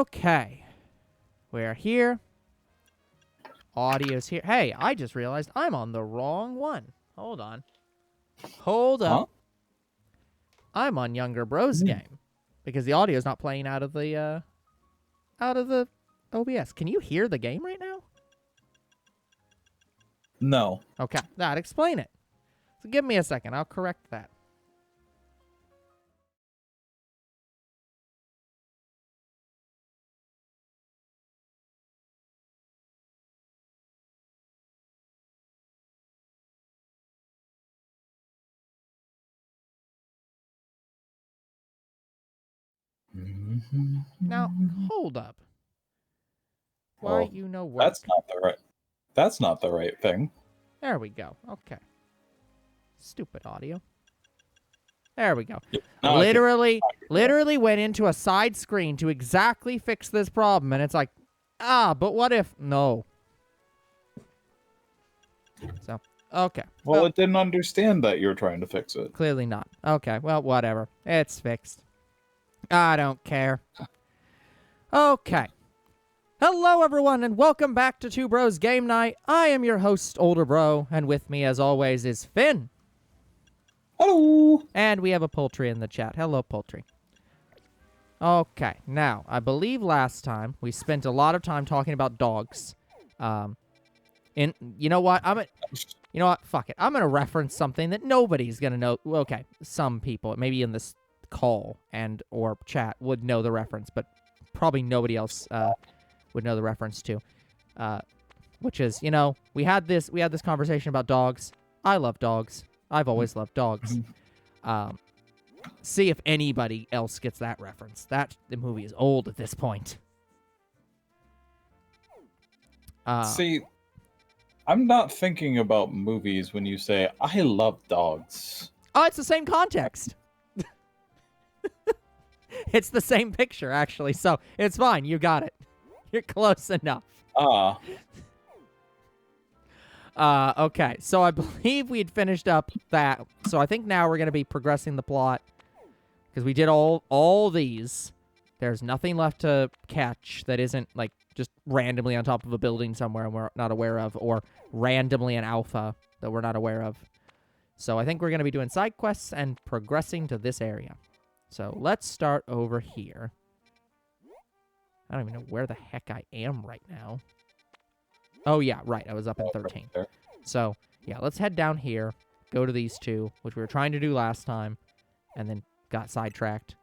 Okay. We're here. Audio's here. Hey, I just realized I'm on the wrong one. Hold on. Hold up. Huh? I'm on Younger Bro's game because the audio's not playing out of the OBS. Can you hear the game right now? No. Okay, that'd explain it. So give me a second. I'll correct that. Now, hold up. Why Well, you no work? That's not the right thing. There we go. Okay. Stupid audio. There we go. Now Literally went into a side screen to exactly fix this problem, and it's like, but what if no? So, okay. Well, it didn't understand that you were trying to fix it. Clearly not. Okay, well, whatever. It's fixed. I don't care. Okay. Hello, everyone, and welcome back to Two Bros Game Night. I am your host, Older Bro, and with me, as always, is Finn. Hello! And we have a Poultry in the chat. Hello, Poultry. Okay, now, I believe last time we spent a lot of time talking about dogs. And you know what? You know what? Fuck it. I'm going to reference something that nobody's going to know. Okay, some people, maybe in this call and or chat, would know the reference, but probably nobody else would know the reference to. Which is, you know, we had this conversation about dogs. I love dogs. I've always loved dogs. See if anybody else gets that reference. The movie is old at this point. See, I'm not thinking about movies when you say, I love dogs. Oh, it's the same context. It's the same picture, actually, so it's fine. You got it. You're close enough. Okay, so I believe we'd finished up that. So I think now we're going to be progressing the plot. Because we did all these. There's nothing left to catch that isn't, like, just randomly on top of a building somewhere and we're not aware of. Or randomly an alpha that we're not aware of. So I think we're going to be doing side quests and progressing to this area. So let's start over here. I don't even know where the heck I am right now. Oh, yeah, right. I was up in 13. So, yeah, let's head down here, go to these two, which we were trying to do last time, and then got sidetracked.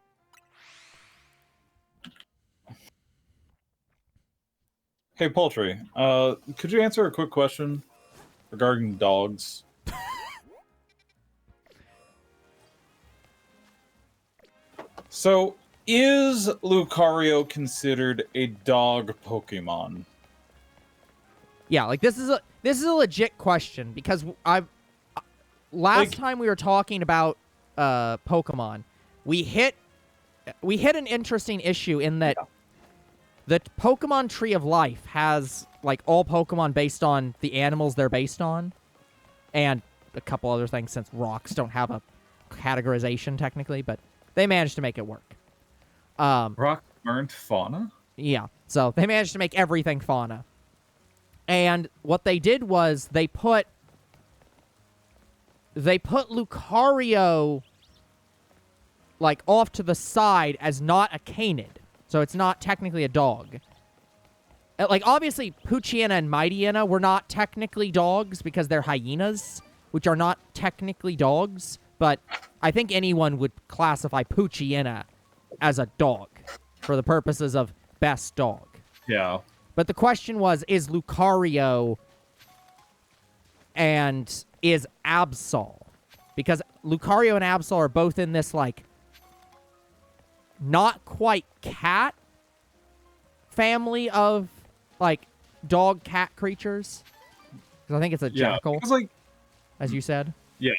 Hey, Poultry, could you answer a quick question regarding dogs? So, is Lucario considered a dog Pokemon? Yeah, like this is a legit question because last time we were talking about Pokemon, we hit an interesting issue in that the Pokemon Tree of Life has like all Pokemon based on the animals they're based on, and a couple other things since rocks don't have a categorization technically, but they managed to make it work. Rock aren't fauna? Yeah, so they managed to make everything fauna. And what they did was they put Lucario like off to the side as not a canid. So it's not technically a dog. Like obviously Poochyena and Mightyena were not technically dogs because they're hyenas, which are not technically dogs, but I think anyone would classify Poochyena as a dog for the purposes of best dog. Yeah. But the question was, is Lucario and is Absol? Because Lucario and Absol are both in this, like, not quite cat family of, like, dog-cat creatures. Because I think it's a jackal, because, like, as you said. Yeah,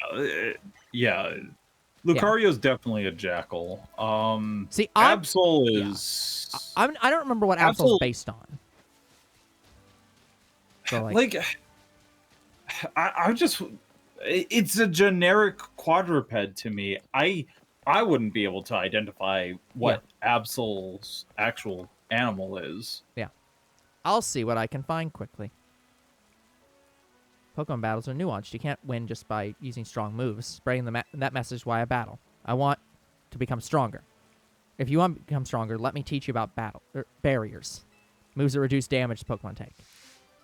yeah. Lucario's definitely a jackal. See, Absol is... I don't remember what Absol's based on. So, like I just... It's a generic quadruped to me. I wouldn't be able to identify what Absol's actual animal is. Yeah. I'll see what I can find quickly. Pokemon battles are nuanced. You can't win just by using strong moves. Spreading that message why I battle. I want to become stronger. If you want to become stronger, let me teach you about barriers. Moves that reduce damage Pokemon take.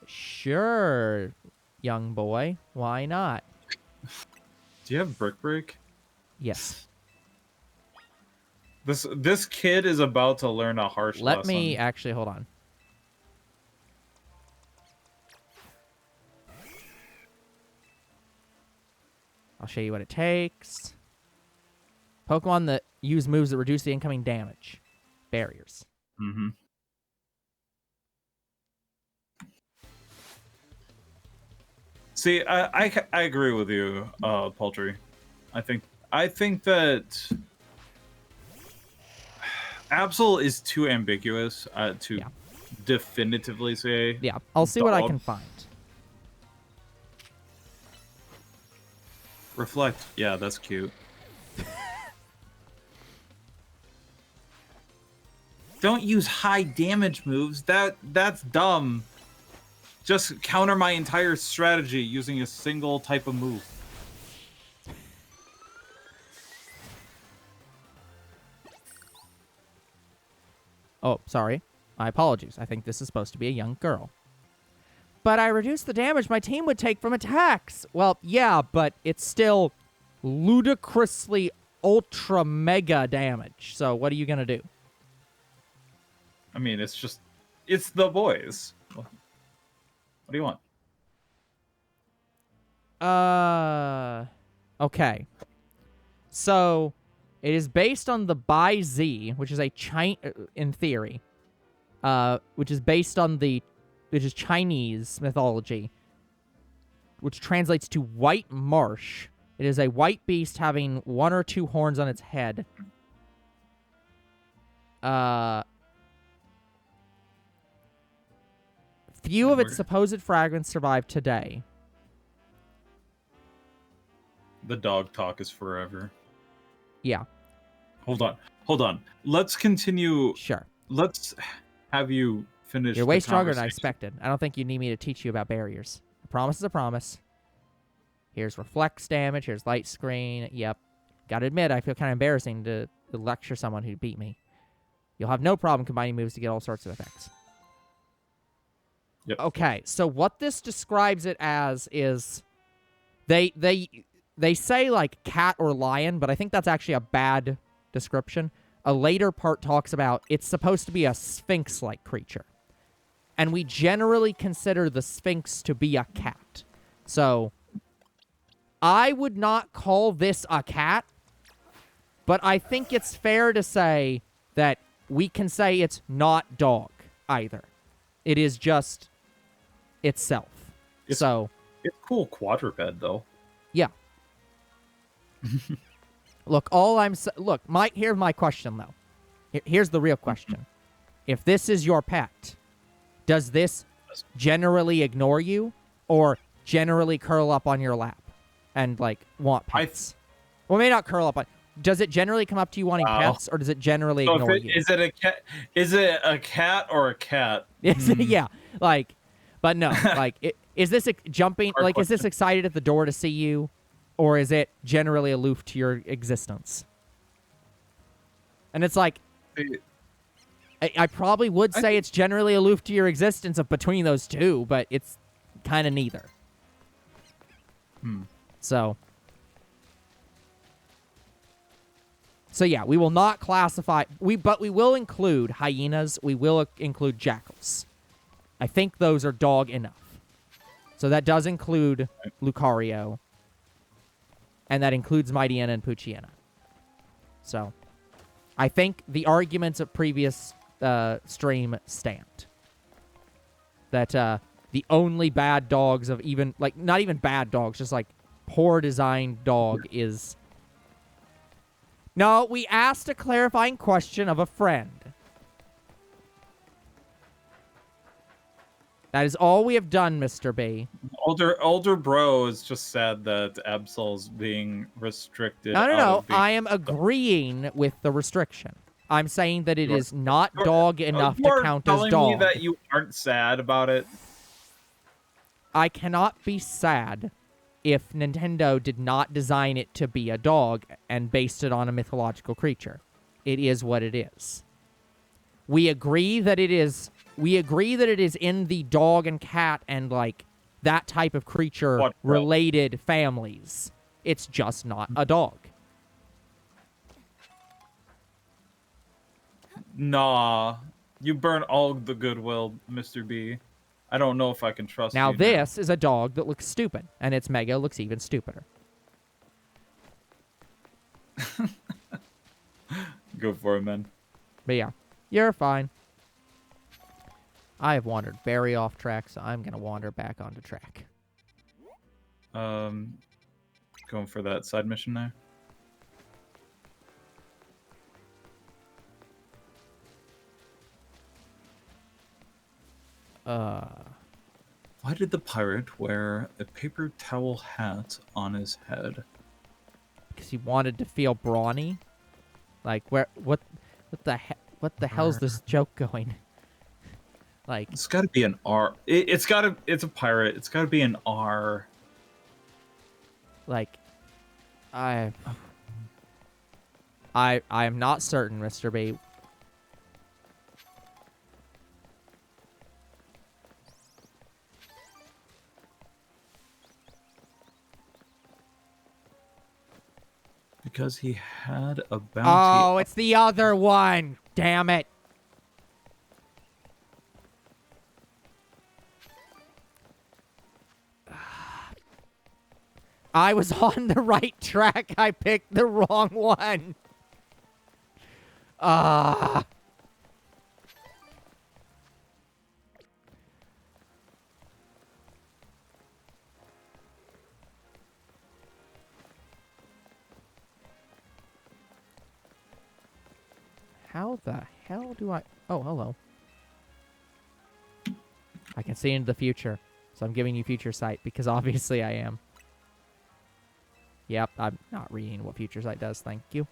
Sure, young boy. Why not? Do you have Brick Break? Yes. This kid is about to learn a harsh lesson. Let me actually hold on. I'll show you what it takes. Pokemon that use moves that reduce the incoming damage. Barriers. Mm-hmm. See, I agree with you, Paltry. I think that Absol is too ambiguous to definitively say. Yeah, I'll see what I can find. Reflect. Yeah, that's cute. Don't use high damage moves. That's dumb. Just counter my entire strategy using a single type of move. Oh, sorry. My apologies. I think this is supposed to be a young girl. But I reduced the damage my team would take from attacks. Well, yeah, but it's still ludicrously ultra mega damage. So what are you going to do? I mean, it's the boys. What do you want? Okay. So it is based on the Bai Z, which is in theory, which is based on which is Chinese mythology, which translates to white marsh. It is a white beast having 1 or 2 horns on its head. Few of its supposed fragments survive today. The dog talk is forever. Yeah. Hold on. Let's continue. Sure. Let's have you finish. You're way stronger than I expected. I don't think you need me to teach you about barriers. A promise is a promise. Here's reflex damage. Here's light screen. Yep. Gotta admit, I feel kind of embarrassing to lecture someone who beat me. You'll have no problem combining moves to get all sorts of effects. Yep. Okay, so what this describes it as is they say like cat or lion, but I think that's actually a bad description. A later part talks about it's supposed to be a sphinx-like creature. And we generally consider the sphinx to be a cat. So I would not call this a cat, but I think it's fair to say that we can say it's not dog either. It is just itself. It's cool quadruped though. Yeah. Look, here's my question though. Here's the real question. If this is your pet, does this generally ignore you or generally curl up on your lap and like want pets? Well, maybe not curl up on. Does it generally come up to you wanting pets, or does it generally ignore you? Is it a cat? Is it a cat or a cat? Yeah, like, but no, like, is this jumping? Hard like, question. Is this excited at the door to see you, or is it generally aloof to your existence? And it's like, I probably would say it's generally aloof to your existence of between those two, but it's kind of neither. So yeah, we will not classify but we will include hyenas, we will include jackals. I think those are dog enough. So that does include Lucario. And that includes Mightyena and Poochyena. So I think the arguments of previous stream stand. That the only bad dogs of even, like, not even bad dogs, just like poor designed dog is... No, we asked a clarifying question of a friend. That is all we have done, Mr. B. Older bro is just sad that Absol's being restricted. No. I am agreeing with the restriction. I'm saying that it You're- is not dog enough to count as telling dog. me that you aren't sad about it. I cannot be sad if Nintendo did not design it to be a dog and based it on a mythological creature. It is what it is. We agree that it is in the dog and cat and like that type of creature related families. It's just not a dog. Nah, you burn all the goodwill, Mr. B. I don't know if I can trust Now you this is a dog that looks stupid, and its Mega looks even stupider. Go for it, man. But yeah, you're fine. I have wandered very off track, so I'm gonna wander back onto track. Going for that side mission there. Why did the pirate wear a paper towel hat on his head? Because he wanted to feel brawny. Like, what the hell's this joke going? Like, It's got to be an R. It's a pirate. It's got to be an R. like, I am not certain, Mr. B. Because he had a bounty. Oh, it's the other one. Damn it. I was on the right track. I picked the wrong one. How the hell do I... Oh, hello. I can see into the future, so I'm giving you future sight, because obviously I am. Yep, I'm not reading what future sight does, thank you.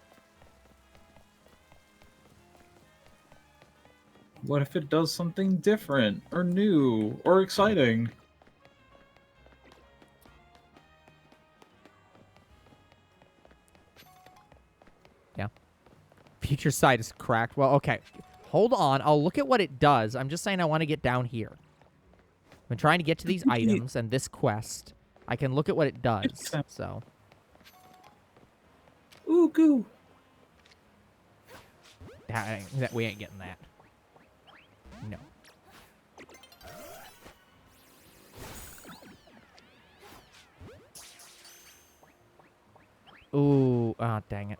What if it does something different, or new, or exciting? Yeah. Future sight is cracked. Well, okay. Hold on. I'll look at what it does. I'm just saying I want to get down here. I've been trying to get to these items and this quest. I can look at what it does, so... Ooh, goo. We ain't getting that. No. Ooh, ah, dang it.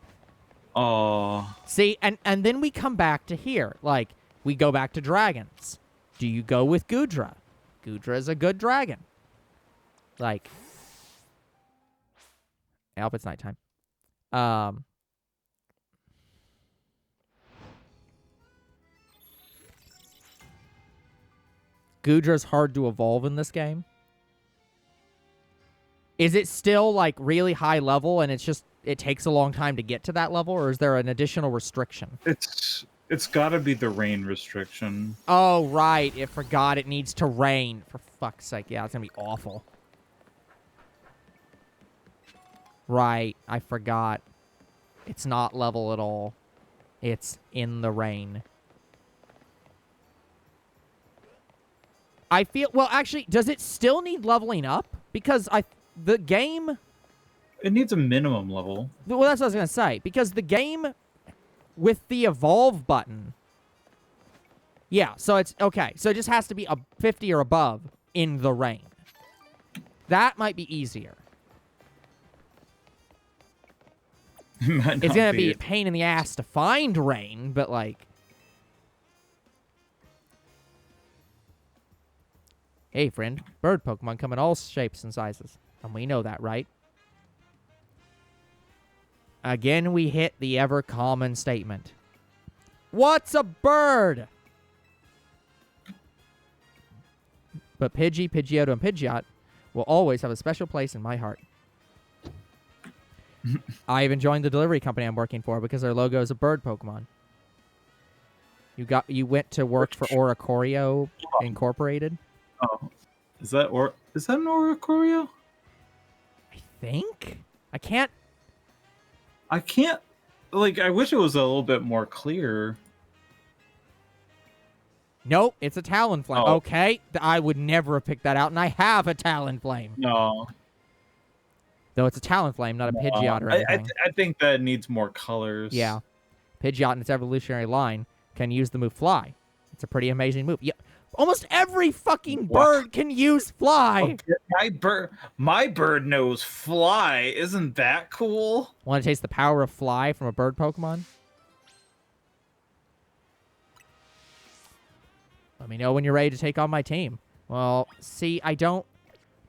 Oh. See, and then we come back to here. Like, we go back to dragons. Do you go with Gudra? Gudra is a good dragon. Like, I hope it's nighttime. Gudra's hard to evolve in this game. Is it still, like, really high level and it takes a long time to get to that level, or is there an additional restriction? It's gotta be the rain restriction. Oh, right. It forgot it needs to rain. For fuck's sake. Yeah, it's gonna be awful. Right. I forgot. It's not level at all. It's in the rain. I feel... Well, actually, does it still need leveling up? Because the game... It needs a minimum level. Well, that's what I was going to say. Because the game, with the evolve button... Yeah, so it's... Okay, so it just has to be a 50 or above in the rain. That might be easier. It's going to be a pain in the ass to find rain, but, like... Hey, friend. Bird Pokemon come in all shapes and sizes. And we know that, right? Again, we hit the ever-common statement. What's a bird? But Pidgey, Pidgeotto, and Pidgeot will always have a special place in my heart. I even joined the delivery company I'm working for because their logo is a bird Pokemon. You went to work for Oricorio Incorporated. Oh, is that an Oricorio? I think. I can't. I can't. Like, I wish it was a little bit more clear. Nope, it's a Talonflame. Oh. Okay, I would never have picked that out, and I have a Talonflame. No. Though it's a Talonflame, not a Pidgeot or anything. I think that needs more colors. Yeah. Pidgeot in its evolutionary line can use the move Fly. It's a pretty amazing move. Yeah, almost every fucking bird can use Fly. Okay, my bird knows Fly. Isn't that cool? Want to taste the power of Fly from a bird Pokemon? Let me know when you're ready to take on my team. Well, see, I don't...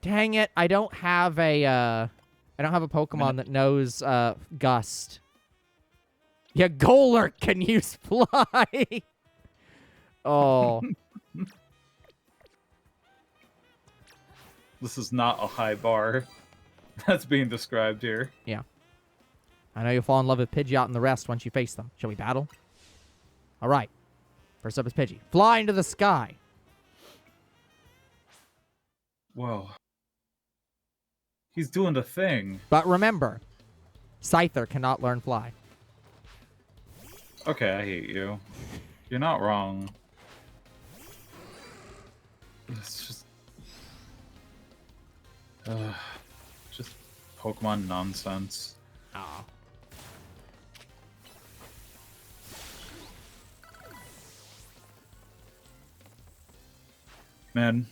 Dang it, I don't have a Pokemon that knows Gust. Yeah, Golurk can use Fly. Oh. This is not a high bar that's being described here. Yeah. I know you'll fall in love with Pidgeot and the rest once you face them. Shall we battle? All right. First up is Pidgey. Fly into the sky. Whoa. He's doing the thing. But remember, Scyther cannot learn Fly. Okay, I hate you. You're not wrong. It's just Pokemon nonsense. Aw. Man.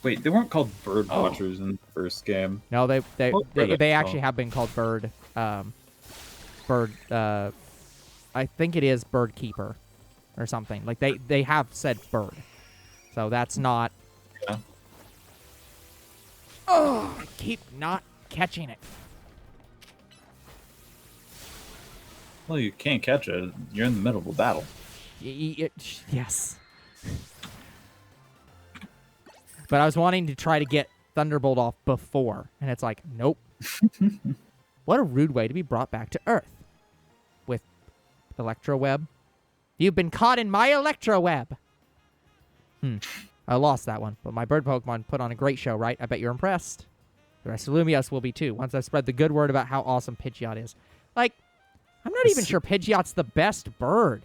Wait, they weren't called bird watchers in the first game. No, they actually called? have been called bird. I think it is bird keeper, or something. Like they have said bird, so that's not. Yeah. Oh, I keep not catching it. Well, you can't catch it. You're in the middle of a battle. Yes. But I was wanting to try to get Thunderbolt off before, and it's like, nope. What a rude way to be brought back to Earth. With Electroweb. You've been caught in my Electroweb! I lost that one, but my bird Pokemon put on a great show, right? I bet you're impressed. The rest of Lumios will be too, once I've spread the good word about how awesome Pidgeot is. Like, I'm not even sure Pidgeot's the best bird.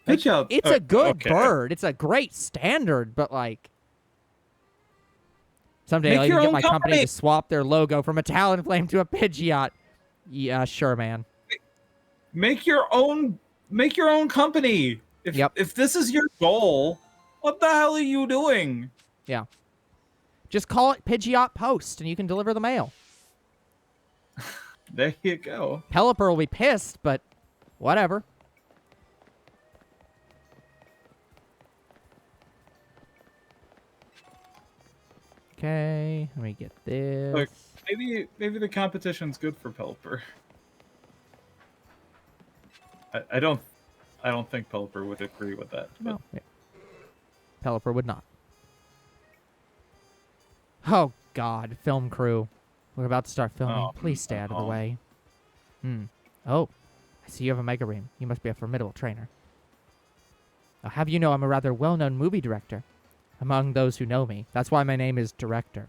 Pidgeot. It's a good bird. It's a great standard, but like... Someday I'll even get my company to swap their logo from a Talonflame to a Pidgeot. Yeah, sure, man. Make your own company. If this is your goal, what the hell are you doing? Yeah. Just call it Pidgeot Post, and you can deliver the mail. There you go. Pelipper will be pissed, but whatever. Okay, let me get this. Look, maybe the competition's good for Pelipper. I don't think Pelipper would agree with that. No. Yeah. Pelipper would not. Oh, God. Film crew. We're about to start filming. Please stay out of the way. Oh, I see you have a Mega Ream. You must be a formidable trainer. I'll have you know I'm a rather well-known movie director. Among those who know me. That's why my name is Director.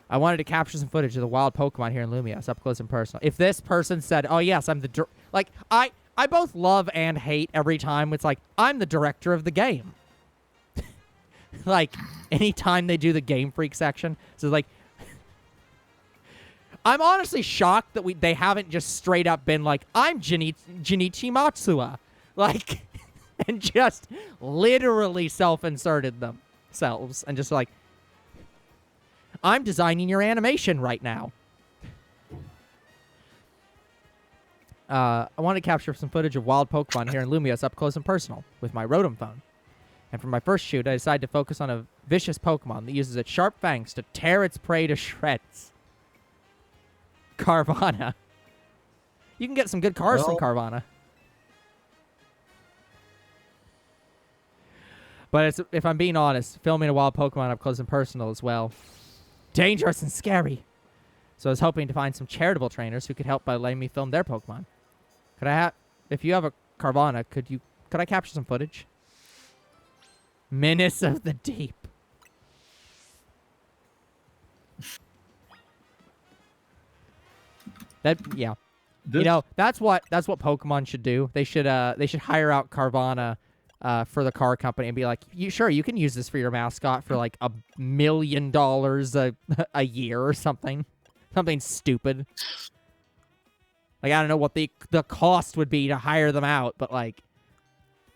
I wanted to capture some footage of the wild Pokemon here in Lumios, up close and personal. If this person said, oh, yes, I'm the... Like, I both love and hate every time it's like, I'm the director of the game. Like, anytime they do the Game Freak section. So, like... I'm honestly shocked that they haven't just straight up been like, I'm Jinichi Matsua. Like... And just literally self-inserted themselves. And just like, I'm designing your animation right now. I wanted to capture some footage of wild Pokemon here in Lumios up close and personal with my Rotom phone. And for my first shoot, I decided to focus on a vicious Pokemon that uses its sharp fangs to tear its prey to shreds. Carvana. You can get some good cars from Carvana. But if I'm being honest, filming a wild Pokemon up close and personal as well. Dangerous and scary. So I was hoping to find some charitable trainers who could help by letting me film their Pokemon. Could I have, if you have a Carvana, could I capture some footage? Menace of the Deep. Yeah. You know, that's what Pokemon should do. They should hire out Carvana for the car company and be like, you can use this for your mascot for like $1 million a year or something. Something stupid. Like, I don't know what the cost would be to hire them out, but like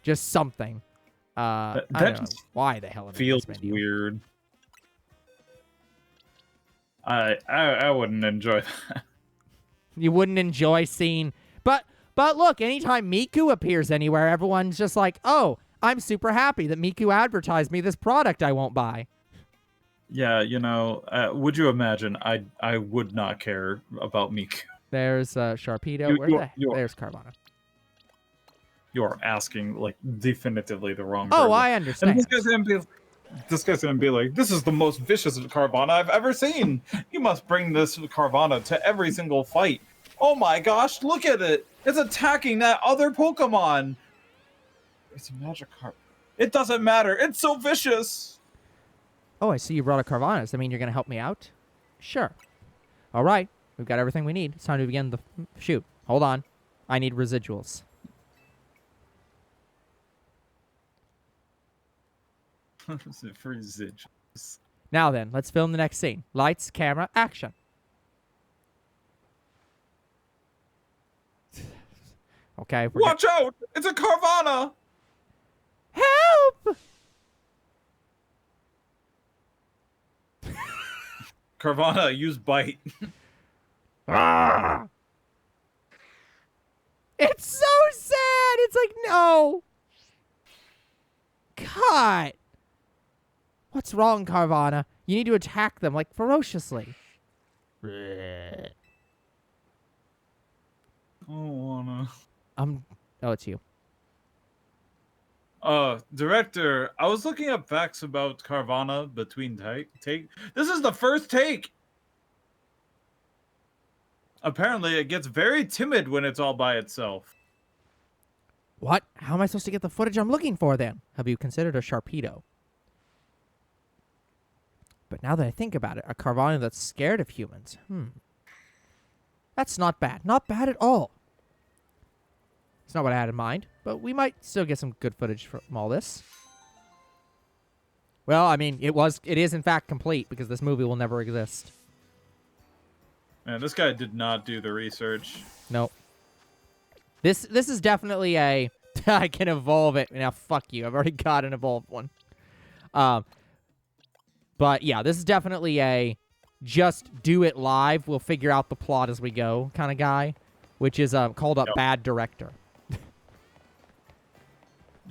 just something. I don't know why the hell it feels weird. I wouldn't enjoy that. You wouldn't enjoy seeing, but look, anytime Miku appears anywhere, everyone's just like, oh, I'm super happy that Miku advertised me this product I won't buy. Yeah, you know, would you imagine? I would not care about Miku. There's Sharpedo. There's Carvana. You're asking like definitively the wrong. Oh, person. I understand. And this guy's gonna be like, this is the most vicious Carvana I've ever seen. You must bring this Carvana to every single fight. Oh my gosh, look at it! It's attacking that other Pokemon. It's a Magikarp. It doesn't matter. It's so vicious. Oh, I see you brought a Carvana. Does that mean you're gonna help me out? Sure. All right, we've got everything we need. It's time to begin the shoot. Hold on, I need residuals. Now then, let's film the next scene. Lights, camera, action. Okay. Watch out! It's a Carvana! Help! Carvana, use bite. Ah! It's so sad! It's like, no! Cut! What's wrong, Carvana? You need to attack them, like, ferociously. I don't wanna. Oh, it's you. Director, I was looking up facts about Carvana between take. This is the first take! Apparently, it gets very timid when it's all by itself. What? How am I supposed to get the footage I'm looking for, then? Have you considered a Sharpedo? But now that I think about it, a Carvana that's scared of humans. That's not bad. Not bad at all. It's not what I had in mind, but we might still get some good footage from all this. Well, I mean, it is in fact complete because this movie will never exist. Man, this guy did not do the research. Nope. This is definitely a I can evolve it. Now fuck you. I've already got an evolved one. But yeah, this is definitely a just do it live. We'll figure out the plot as we go kind of guy, which is called a bad director.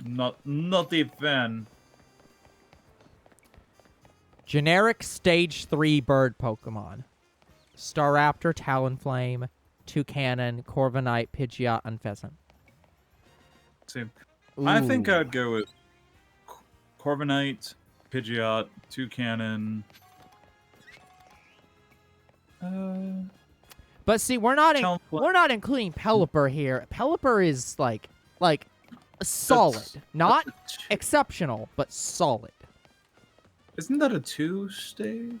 Not a fan. Generic Stage 3 bird Pokemon. Staraptor, Talonflame, Toucanon, Corviknight, Pidgeot, and Pheasant. Same. I think I'd go with Corviknight, Pidgeot, Toucanon. But see, we're not including Pelipper here. Pelipper is like solid, not exceptional, but solid. Isn't that a 2-stage?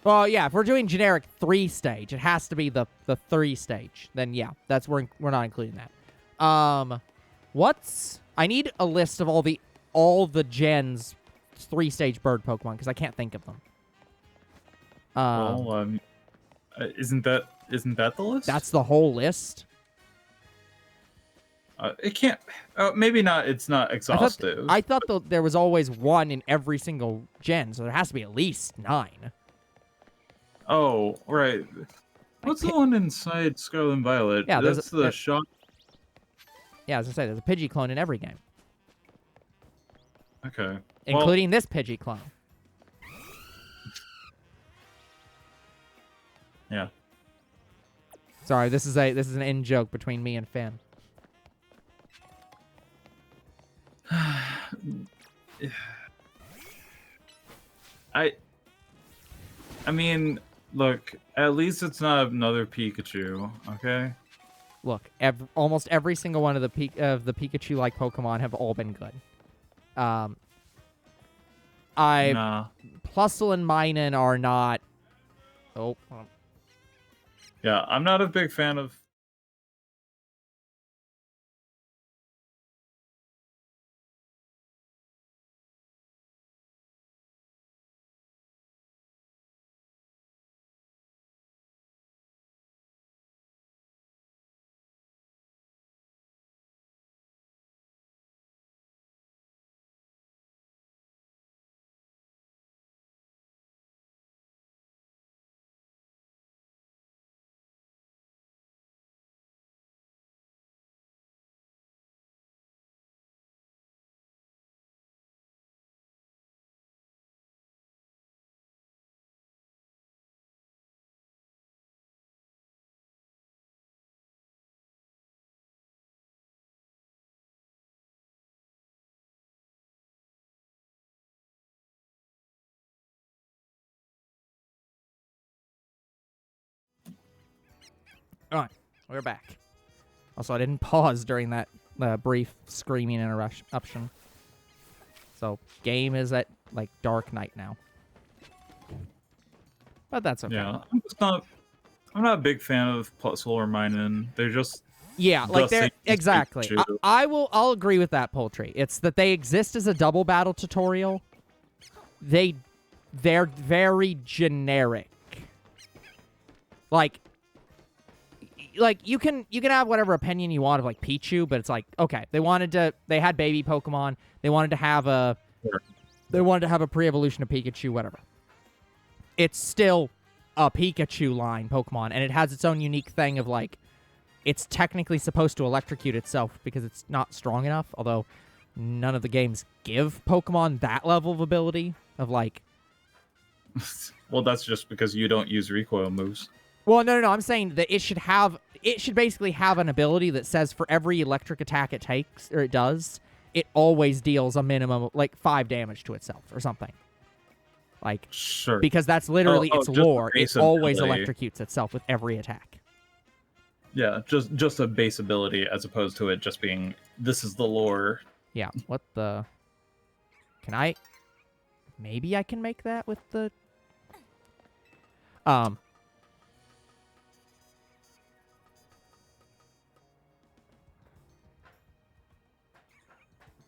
Well, yeah. If we're doing generic 3-stage, it has to be the 3-stage. Then yeah, we're not including that. I need a list of all the gens 3-stage bird Pokemon because I can't think of them. Isn't that the list? That's the whole list. It can't. Maybe not. It's not exhaustive. I thought there was always one in every single gen, so there has to be at least 9. Oh, right. What's the one inside Scarlet and Violet? Yeah, that's the shot. Yeah, as I say, there's a Pidgey clone in every game. Okay. Including this Pidgey clone. Yeah. Sorry, this is an in-joke between me and Finn. I mean, Look, at least it's not another Pikachu, okay? Look, almost every single one of the Pikachu-like Pokemon have all been good. Nah. Plusle and Minun are not. Oh. Yeah, I'm not a big fan of. All right, we're back. Also, I didn't pause during that brief screaming interruption. So, game is at, like, dark night now. But that's okay. Yeah, I'm not a big fan of Plusle or Minun. They're just. Yeah, like they're exactly. Pikachu. I'll agree with that, Poultry. It's that they exist as a double battle tutorial. They're very generic. Like you can have whatever opinion you want of like Pichu, but it's like, okay, they had baby Pokemon, they wanted to have a pre-evolution of Pikachu, whatever. It's still a Pikachu line Pokemon, and it has its own unique thing of like, it's technically supposed to electrocute itself because it's not strong enough, although none of the games give Pokemon that level of ability of like. Well, that's just because you don't use recoil moves. Well, no, I'm saying that it should basically have an ability that says for every electric attack it takes, or it does, it always deals a minimum of, like, 5 damage to itself, or something. Like, sure. Because that's literally its lore. It always ability. electrocutes itself with every attack. Yeah, just a base ability as opposed to it just being, this is the lore. Yeah, what the... Can I... Maybe I can make that with the...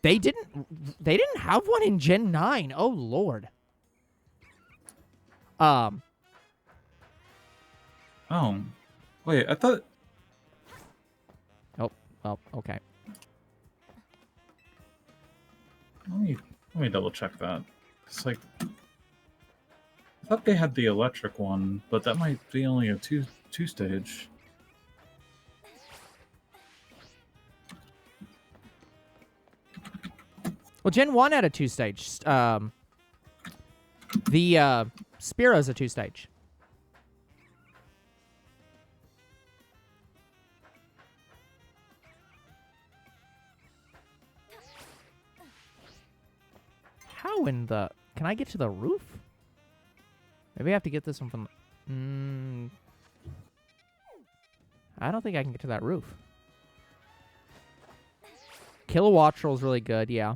They didn't have one in Gen 9. Oh, Lord. Oh. Wait, I thought... Oh, okay. Let me double check that. It's like... I thought they had the electric one, but that might be only a two-stage. Well, Gen 1 had a 2-stage. The Spearo's a 2-stage. How in the... Can I get to the roof? Maybe I have to get this one from... I don't think I can get to that roof. Kilowattrel's really good, yeah.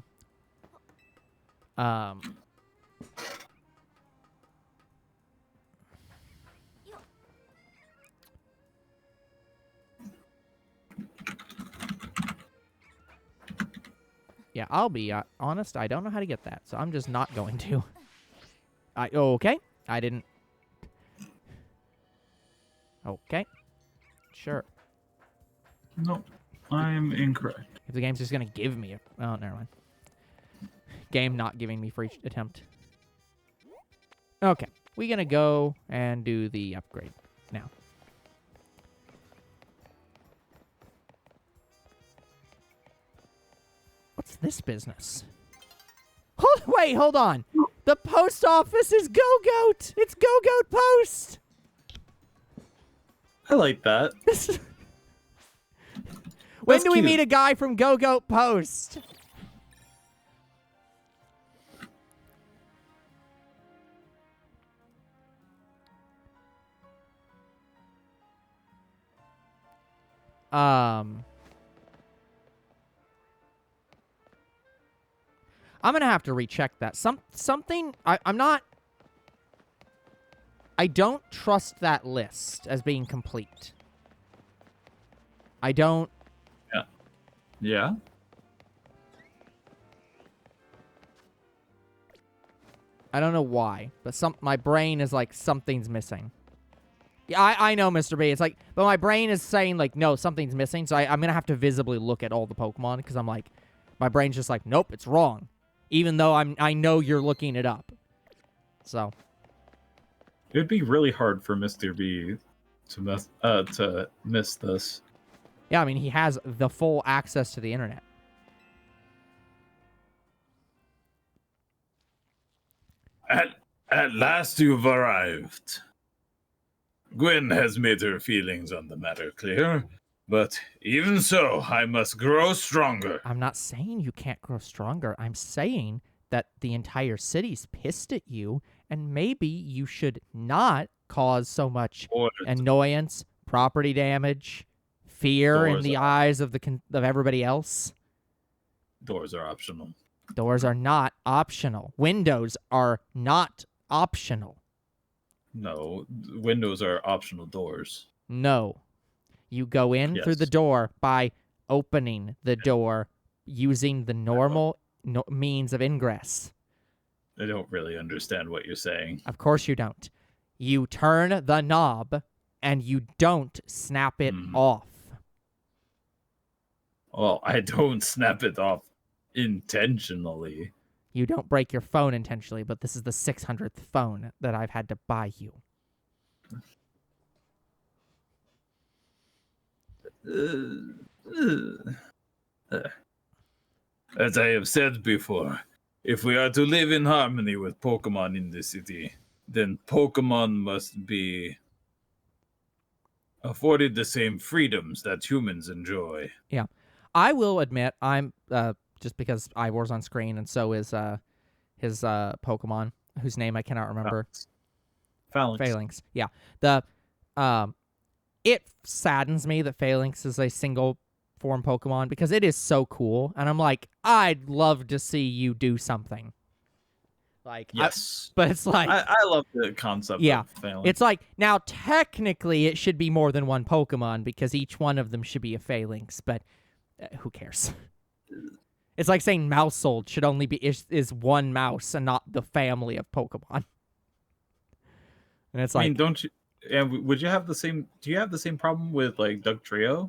Yeah, I'll be honest, I don't know how to get that, so I'm just not going to. Okay, I didn't... Okay. Sure. No, I'm incorrect. If the game's just gonna give me a... Oh, never mind. Game not giving me free attempt. Okay, we're gonna go and do the upgrade now. What's this business? Wait, hold on. The post office is Go-Goat. It's Go-Goat Post. I like that. When do we meet a guy from Go-Goat Post? I'm gonna have to recheck that. Something I don't trust that list as being complete. I don't. Yeah. Yeah. I don't know why, but my brain is like something's missing. Yeah, I know, Mr. B. It's like, but my brain is saying like, no, something's missing. So I'm gonna have to visibly look at all the Pokemon because I'm like, my brain's just like, nope, it's wrong, even though I know you're looking it up. So It would be really hard for Mr. B to miss this. yeah, I mean, he has the full access to the internet. At last you've arrived. Gwen has made her feelings on the matter clear, but even so, I must grow stronger. I'm not saying you can't grow stronger. I'm saying that the entire city's pissed at you, and maybe you should not cause so much annoyance, property damage, fear in the eyes of of everybody else. Doors are optional. Doors are not optional. Windows are not optional. No, windows are optional doors. No. You go in through the door by opening the door using the normal means of ingress. I don't really understand what you're saying. Of course you don't. You turn the knob and you don't snap it off. Well, I don't snap it off intentionally. You don't break your phone intentionally, but this is the 600th phone that I've had to buy you. As I have said before, if we are to live in harmony with Pokemon in the city, then Pokemon must be afforded the same freedoms that humans enjoy. Yeah. I will admit, I'm just because Ivor's on screen and so is his Pokemon, whose name I cannot remember. Phalanx. Yeah. It saddens me that Phalanx is a single form Pokemon because it is so cool, and I'm like, I'd love to see you do something. Like, yes, but it's like I love the concept. Yeah, of Phalanx. It's like now technically it should be more than one Pokemon because each one of them should be a Phalanx, but who cares? It's like saying Mousehold should only be is one mouse and not the family of Pokemon. And it's like, I mean, don't you? And would you have the same? Do you have the same problem with like Doug Trio?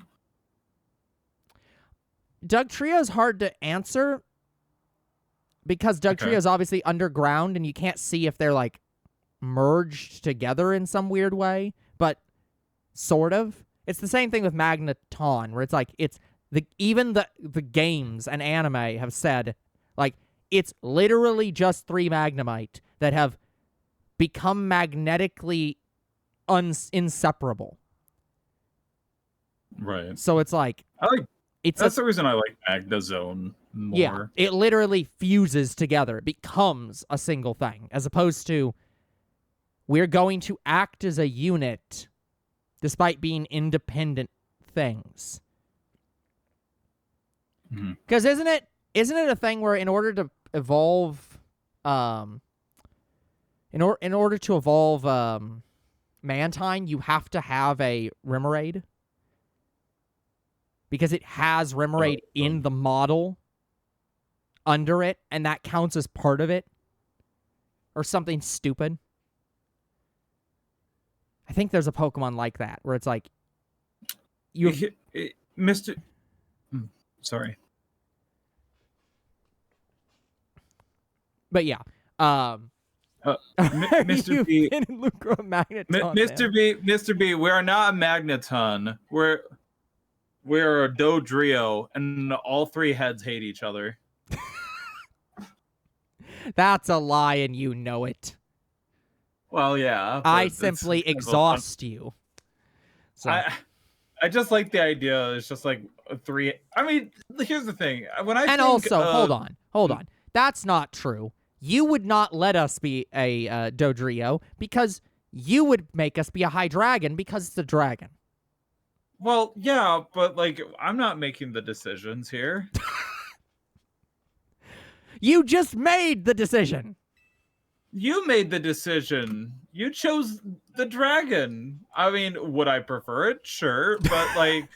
Doug Trio's hard to answer because Doug Trio is obviously underground and you can't see if they're like merged together in some weird way, but sort of. It's the same thing with Magneton, where it's like even the games and anime have said like it's literally just 3 Magnemite that have become magnetically inseparable. Right. So it's like that's the reason I like Magnezone more. Yeah, it literally fuses together. It becomes a single thing, as opposed to we're going to act as a unit despite being independent things. Because isn't it a thing where in order to evolve in order to evolve Mantine, you have to have a Remoraid? Because it has Remoraid in the model under it, and that counts as part of it? Or something stupid? I think there's a Pokemon like that, where it's like... Mr... Sorry. But yeah. Mr. B... Mr. B, we are not a Magneton. We're a Dodrio, and all 3 heads hate each other. That's a lie, and you know it. Well, yeah. I simply exhaust you. So. I just like the idea. It's just like 3. I mean, here's the thing. Hold on. That's not true. You would not let us be a Dodrio because you would make us be a High Dragon because it's a dragon. Well, yeah, but like I'm not making the decisions here. You just made the decision. You made the decision. You chose the dragon. I mean, would I prefer it? Sure, but like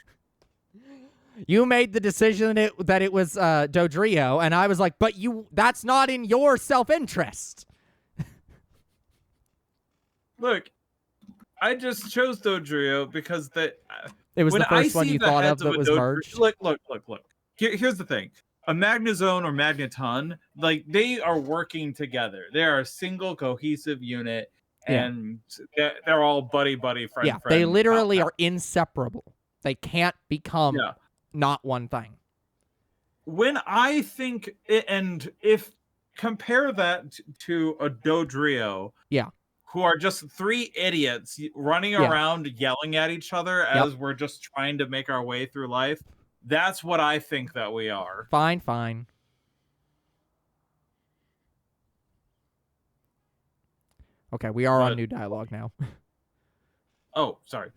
You made the decision that it was Dodrio, and I was like, but that's not in your self-interest. look, I just chose Dodrio because It was when the I first one see you the thought of heads that a was Dodrio, merged. look. Here's the thing: a Magnezone or Magneton, like they are working together. They are a single cohesive unit, Yeah. and they're all buddy, friend, Yeah, friend. they pal, literally pal. are inseparable. They can't become Yeah. not one thing. When I think, and if compare that to a Dodrio, Yeah. who are just three idiots running Yeah. around yelling at each other Yep. as we're just trying to make our way through life. That's what I think that we are. Fine. Okay, we are on new dialogue now. Oh, sorry.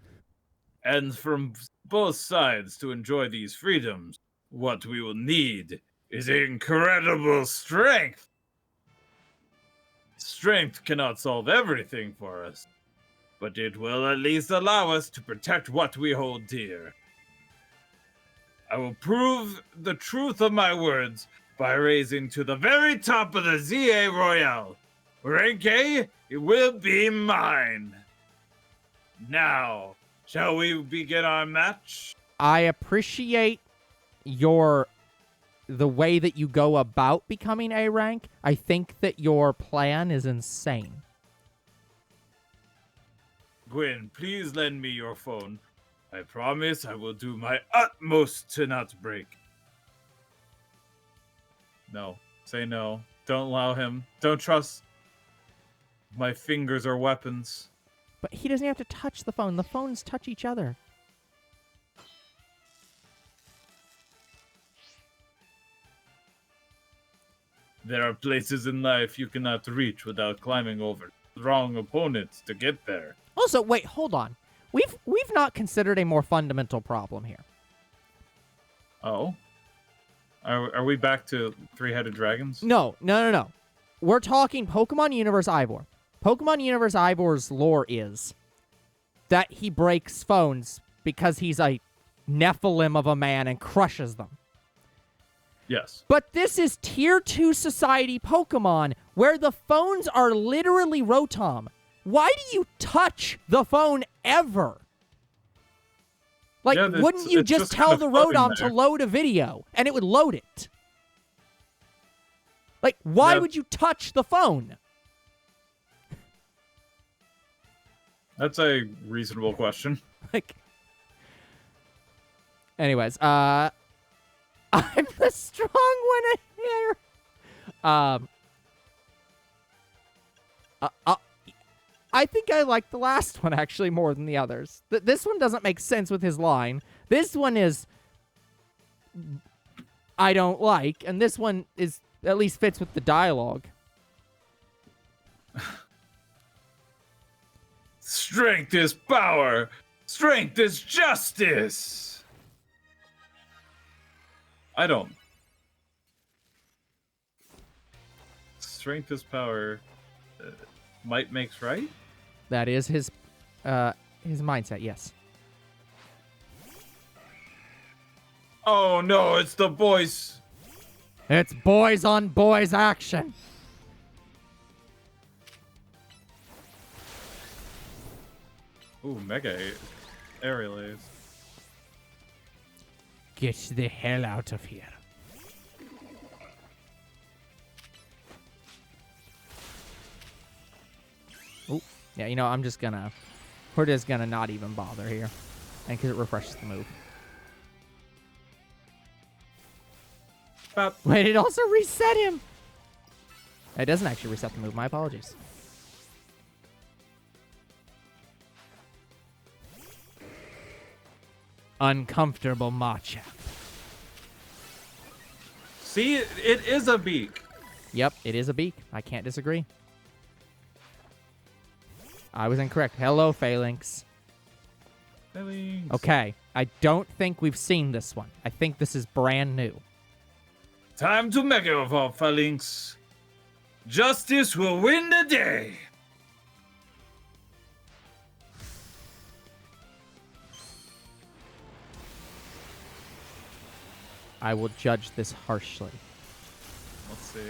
And from both sides to enjoy these freedoms, what we will need is incredible strength. Strength cannot solve everything for us, but it will at least allow us to protect what we hold dear. I will prove the truth of my words by raising to the very top of the ZA Royale. Rank A, it will be mine. Now, shall we begin our match? I appreciate the way that you go about becoming A rank. I think that your plan is insane. Gwen, please lend me your phone. I promise I will do my utmost to not break. No. Say no. Don't allow him. Don't trust. My fingers are weapons. But he doesn't have to touch the phone. The phones touch each other. There are places in life you cannot reach without climbing over strong opponents to get there. Also, wait, hold on. We've not considered a more fundamental problem here. Oh? Are we back to three-headed dragons? No. We're talking Pokemon Universe Ivor. Pokemon Universe Ivor's lore is that he breaks phones because he's a Nephilim of a man and crushes them. Yes. But this is Tier 2 Society Pokemon, where the phones are literally Rotom. Why do you touch the phone ever? Like, Yeah, wouldn't you it's just just tell kind the of floating Rotom to there. load a video, and it would load it? Like, why Yeah. would you touch the phone? That's a reasonable question. Like, anyways, I'm the strong one here. I think I like the last one actually more than the others. This one doesn't make sense with his line. This one is I don't like, and this one is at least fits with the dialogue. Strength is power. Strength is justice. I don't. Strength is power. Might makes right? That is his mindset, yes. Oh no, it's the boys. It's boys on boys action. Ooh, mega aerial ace. Get the hell out of here. Oh, yeah, you know, we're just gonna not even bother here. And because it refreshes the move. Bop. Wait, it also reset him. It doesn't actually reset the move. My apologies. Uncomfortable matchup. See, it is a beak. Yep, it is a beak. I can't disagree. I was incorrect. Hello, Phalanx. Phalanx. Okay. I don't think we've seen this one. I think this is brand new. Time to Mega Evolve, Phalanx. Justice will win the day. I will judge this harshly. Let's see.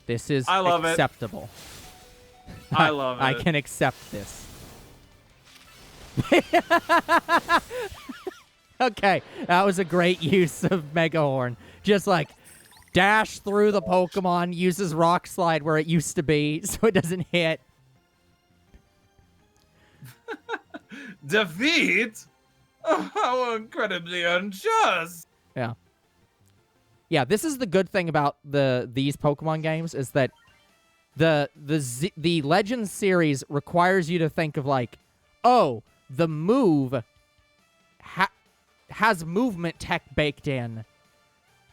This is I love it. acceptable. I love it. I can accept this. Okay, that was a great use of Mega Horn. Just like dash through the Pokemon, uses Rock Slide where it used to be so it doesn't hit. Defeat? Oh, how incredibly unjust. Yeah. Yeah, this is the good thing about these Pokemon games is that the Legends series requires you to think of like, oh, the move has movement tech baked in.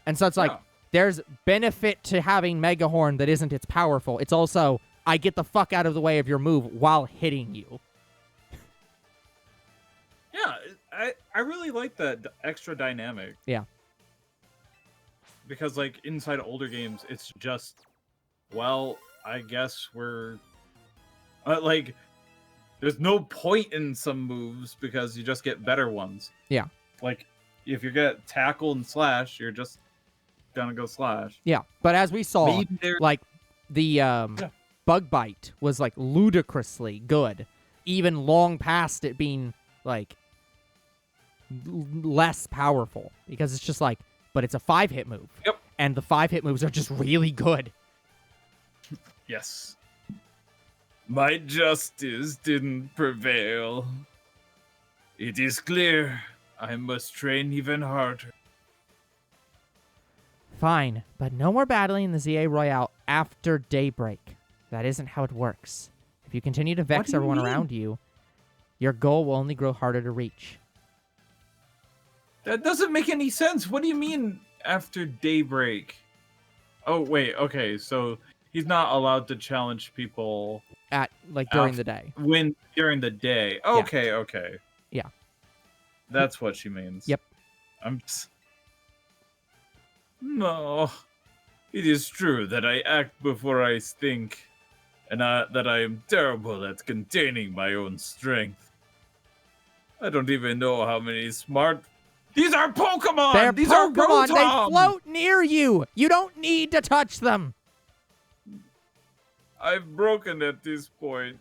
And so it's like, there's benefit to having Mega Horn that isn't it's powerful. It's also, I get the fuck out of the way of your move while hitting you. Yeah, I really like that extra dynamic. Yeah. Because, like, inside older games, it's just, well, I guess we're... like, there's no point in some moves because you just get better ones. Yeah. Like, if you get tackle and slash, you're just gonna go slash. Yeah, but as we saw, like, the Bug Bite was, like, ludicrously good, even long past it being, like, less powerful. Because it's just like, but it's a 5-hit move. Yep. And the 5-hit moves are just really good. Yes. My justice didn't prevail. It is clear I must train even harder. Fine, but no more battling the ZA Royale after daybreak. That isn't how it works. If you continue to vex everyone around you, your goal will only grow harder to reach. That doesn't make any sense. What do you mean after daybreak? Oh, wait, okay, so he's not allowed to challenge people At, like, during the day. During the day. Okay, okay. Yeah. That's what she means. Yep. No. It is true that I act before I think, and that I am terrible at containing my own strength. I don't even know how many smart... These are Pokemon! They're These Pokemon! are They float near you! You don't need to touch them! I've broken at this point.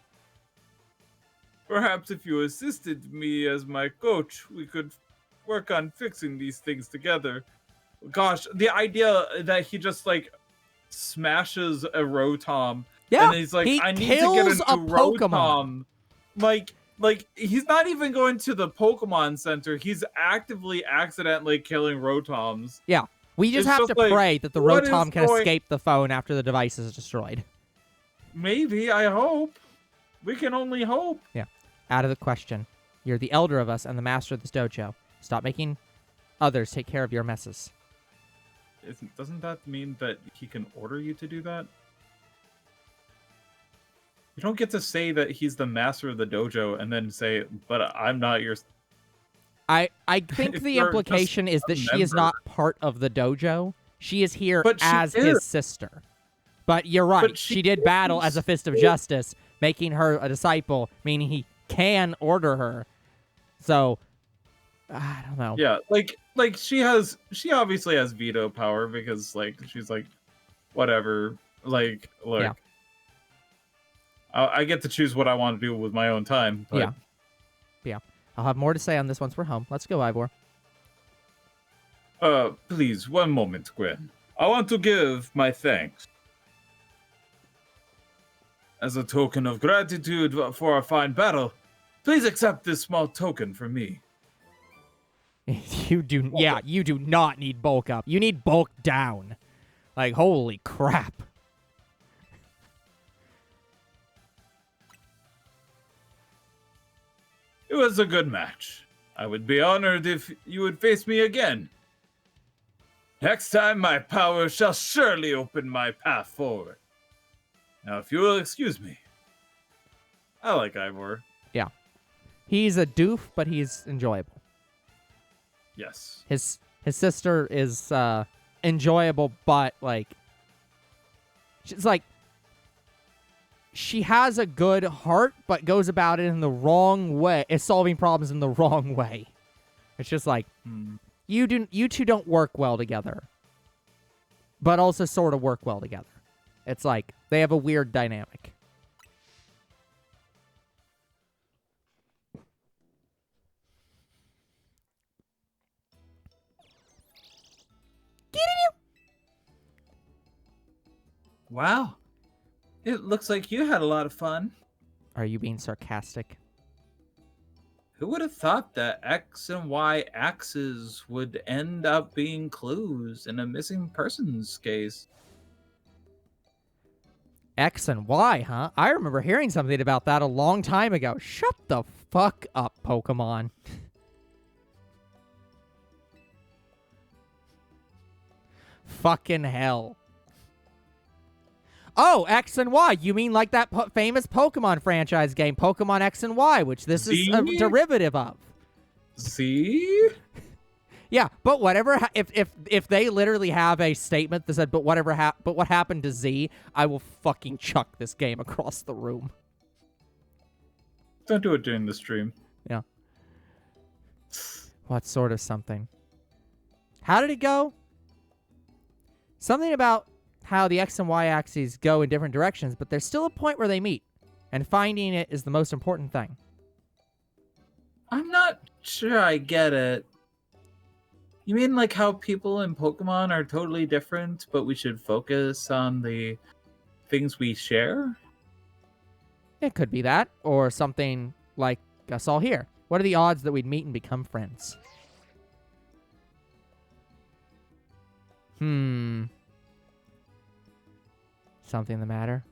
Perhaps if you assisted me as my coach, we could work on fixing these things together. Gosh, the idea that he just, like, smashes a Rotom, Yeah, and he's like, he I need to kills get a a new Pokemon. Rotom. Like, he's not even going to the Pokemon Center. He's accidentally killing Rotoms. Yeah, we just It's have just to like, pray that the what Rotom is can going- escape the phone after the device is destroyed. Maybe, I hope. We can only hope. Yeah, out of the question. You're the elder of us and the master of this dojo. Stop making others take care of your messes. Doesn't that mean that he can order you to do that? You don't get to say that he's the master of the dojo and then say, but I'm not your... I think If the you're implication just is that a she is member. not part of the dojo. She is here But she as is. his sister. But you're right. But She she did battle is. as a fist of justice, making her a disciple, meaning he can order her. So, I don't know. Yeah, like she obviously has veto power because, like, she's like, whatever. Like, look, Yeah. I get to choose what I want to do with my own time. But... Yeah. I'll have more to say on this once we're home. Let's go, Ivor. Please, one moment, Gwen. I want to give my thanks. As a token of gratitude for our fine battle, please accept this small token from me. You do not need bulk up. You need bulk down. Like, holy crap. It was a good match. I would be honored if you would face me again. Next time, my power shall surely open my path forward. Now, if you will excuse me. I like Ivor. Yeah. He's a doof, but he's enjoyable. Yes. His sister is enjoyable, but like she's like she has a good heart, but goes about it in the wrong way. Is solving problems in the wrong way. It's just like you two don't work well together, but also sort of work well together. It's like they have a weird dynamic. Wow. It looks like you had a lot of fun. Are you being sarcastic? Who would have thought that X and Y axes would end up being clues in a missing persons case? X and Y, huh? I remember hearing something about that a long time ago. Shut the fuck up, Pokemon. Fucking hell. Oh, X and Y. You mean like that famous Pokemon franchise game, Pokemon X and Y, which this is a derivative of. See? Yeah, but whatever. If they literally have a statement that said, "But what happened to Z?" I will fucking chuck this game across the room. Don't do it during the stream. Yeah. What sort of something? How did it go? Something about how the X and Y axes go in different directions, but there's still a point where they meet, and finding it is the most important thing. I'm not sure I get it. You mean like how people in Pokemon are totally different, but we should focus on the things we share? It could be that, or something like us all here. What are the odds that we'd meet and become friends? Something the matter?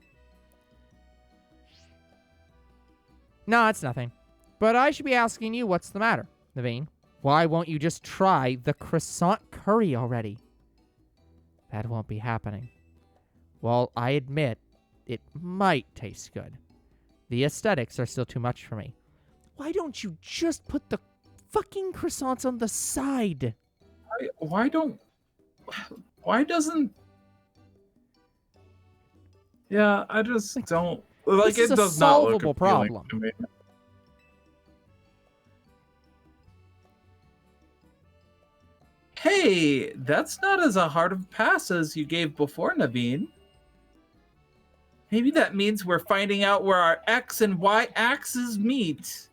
No, it's nothing. But I should be asking you what's the matter, Naveen. Why won't you just try the croissant curry already? That won't be happening. Well, I admit, it might taste good. The aesthetics are still too much for me. Why don't you just put the fucking croissants on the side? Why doesn't... Yeah, I just don't... Like, This is it a does not look solvable appealing problem. to me. Hey, that's not as a hard of a pass as you gave before, Naveen. Maybe that means we're finding out where our X and Y axes meet.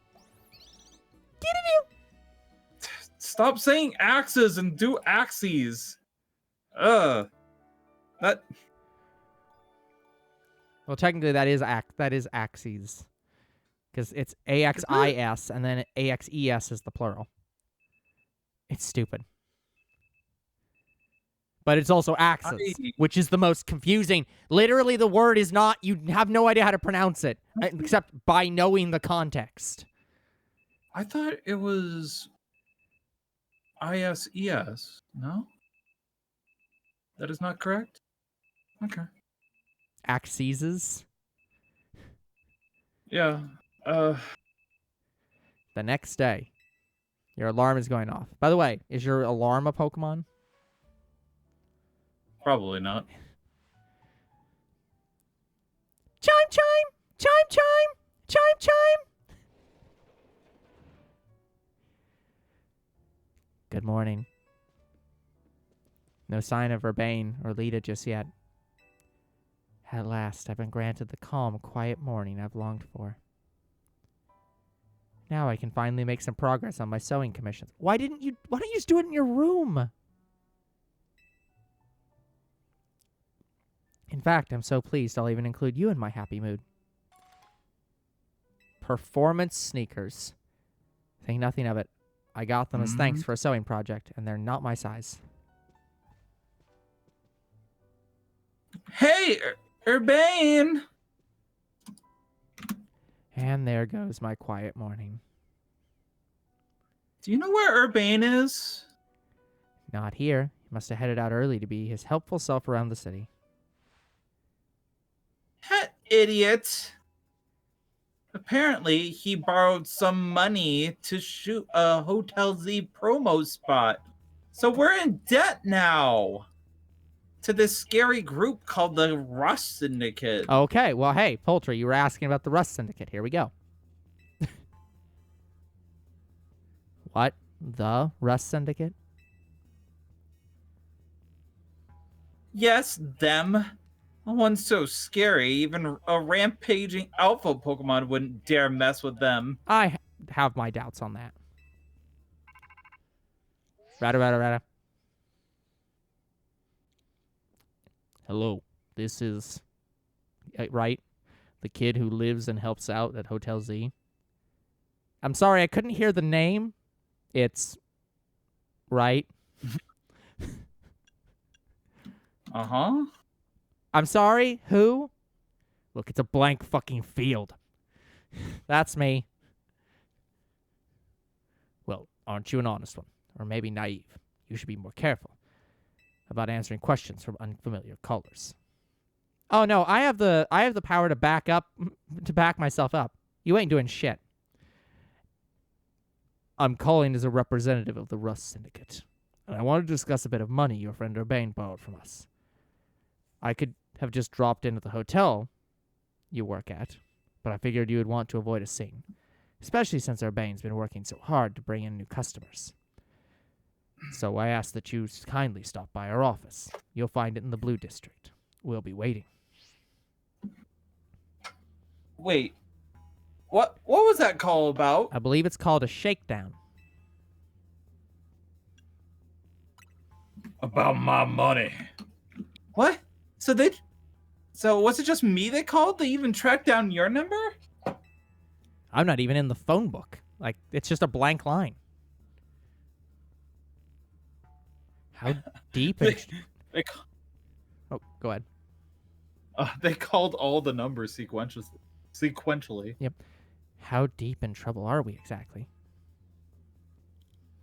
Stop saying axes and do axes. That... Well, technically, that is axes. Because it's AXIS, and then AXES is the plural. It's stupid. But it's also axis, which is the most confusing. Literally, the word is not... You have no idea how to pronounce it, except by knowing the context. I thought it was ISES. No? That is not correct? Okay. Axes. Yeah. The next day, your alarm is going off. By the way, is your alarm a Pokemon? Probably not. Chime, chime! Chime, chime! Chime, chime! Good morning. No sign of Urbain or Lita just yet. At last, I've been granted the calm, quiet morning I've longed for. Now I can finally make some progress on my sewing commissions. Why don't you just do it in your room? In fact, I'm so pleased I'll even include you in my happy mood. Performance sneakers. Think nothing of it. I got them as thanks for a sewing project, and they're not my size. Hey, Urbain! And there goes my quiet morning. Do you know where Urbain is? Not here. He must have headed out early to be his helpful self around the city. Idiot. Apparently, he borrowed some money to shoot a Hotel Z promo spot. So we're in debt now to this scary group called the Rust Syndicate. Okay, well, hey, Poultry, you were asking about the Rust Syndicate. Here we go. What? The Rust Syndicate? Yes, them. The one's so scary, even a rampaging alpha Pokemon wouldn't dare mess with them. I have my doubts on that. Rada. Hello, this is, right? The kid who lives and helps out at Hotel Z. I'm sorry, I couldn't hear the name. It's, right? Uh-huh. I'm sorry, who? Look, it's a blank fucking field. That's me. Well, aren't you an honest one? Or maybe naive? You should be more careful about answering questions from unfamiliar callers. Oh no, I have the power to back myself up. You ain't doing shit. I'm calling as a representative of the Rust Syndicate, and I want to discuss a bit of money your friend Urbain borrowed from us. I could have just dropped into the hotel you work at, but I figured you would want to avoid a scene, especially since Urbain's been working so hard to bring in new customers. So I ask that you kindly stop by our office. You'll find it in the Blue District. We'll be waiting. Wait. What was that call about? I believe it's called a shakedown. About my money. What? So was it just me they called? They even tracked down your number? I'm not even in the phone book. Like, it's just a blank line. How deep and... Oh, go ahead. They called all the numbers sequentially. Yep. How deep in trouble are we exactly?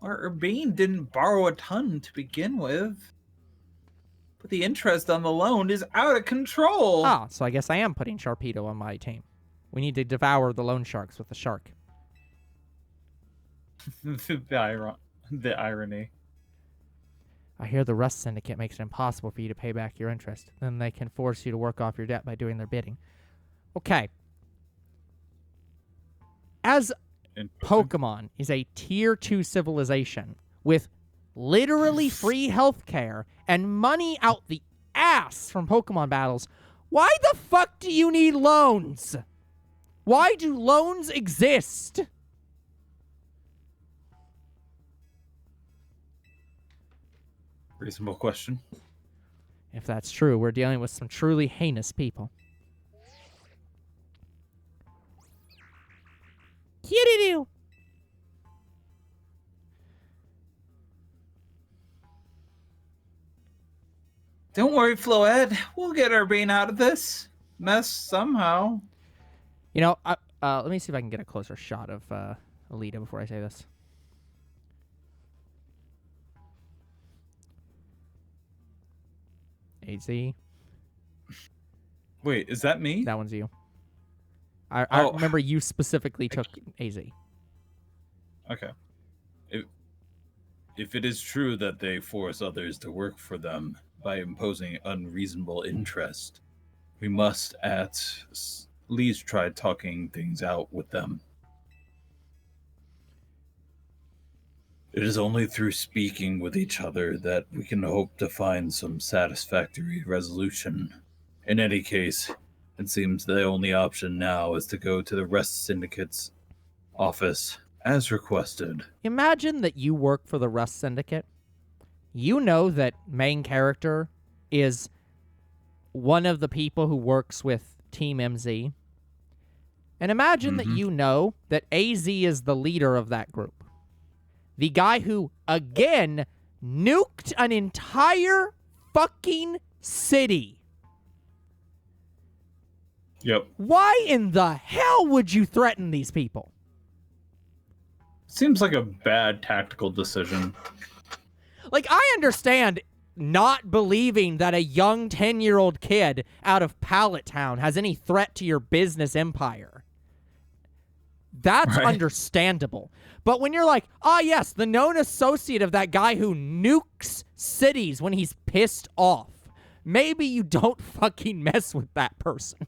Our Urbain didn't borrow a ton to begin with. But the interest on the loan is out of control. Ah, so I guess I am putting Sharpedo on my team. We need to devour the loan sharks with the shark. The irony. I hear the Rust Syndicate makes it impossible for you to pay back your interest. Then they can force you to work off your debt by doing their bidding. Okay. As Pokemon is a Tier 2 civilization with literally free healthcare and money out the ass from Pokemon battles, why the fuck do you need loans? Why do loans exist? Reasonable question. If that's true, we're dealing with some truly heinous people. Kitty-doo! Don't worry, Floed. We'll get Urbain out of this mess somehow. You know, let me see if I can get a closer shot of Alita before I say this. AZ. Wait, is that me? That one's you. I remember you specifically took AZ. Okay. If it is true that they force others to work for them by imposing unreasonable interest, we must at least try talking things out with them. It is only through speaking with each other that we can hope to find some satisfactory resolution. In any case, it seems the only option now is to go to the Rust Syndicate's office as requested. Imagine that you work for the Rust Syndicate. You know that main character is one of the people who works with Team MZ. And imagine that you know that AZ is the leader of that group. The guy who, again, nuked an entire fucking city. Yep. Why in the hell would you threaten these people? Seems like a bad tactical decision. Like, I understand not believing that a young 10-year-old kid out of Pallet Town has any threat to your business empire. That's Right. understandable. But when you're like, ah, yes, the known associate of that guy who nukes cities when he's pissed off, maybe you don't fucking mess with that person.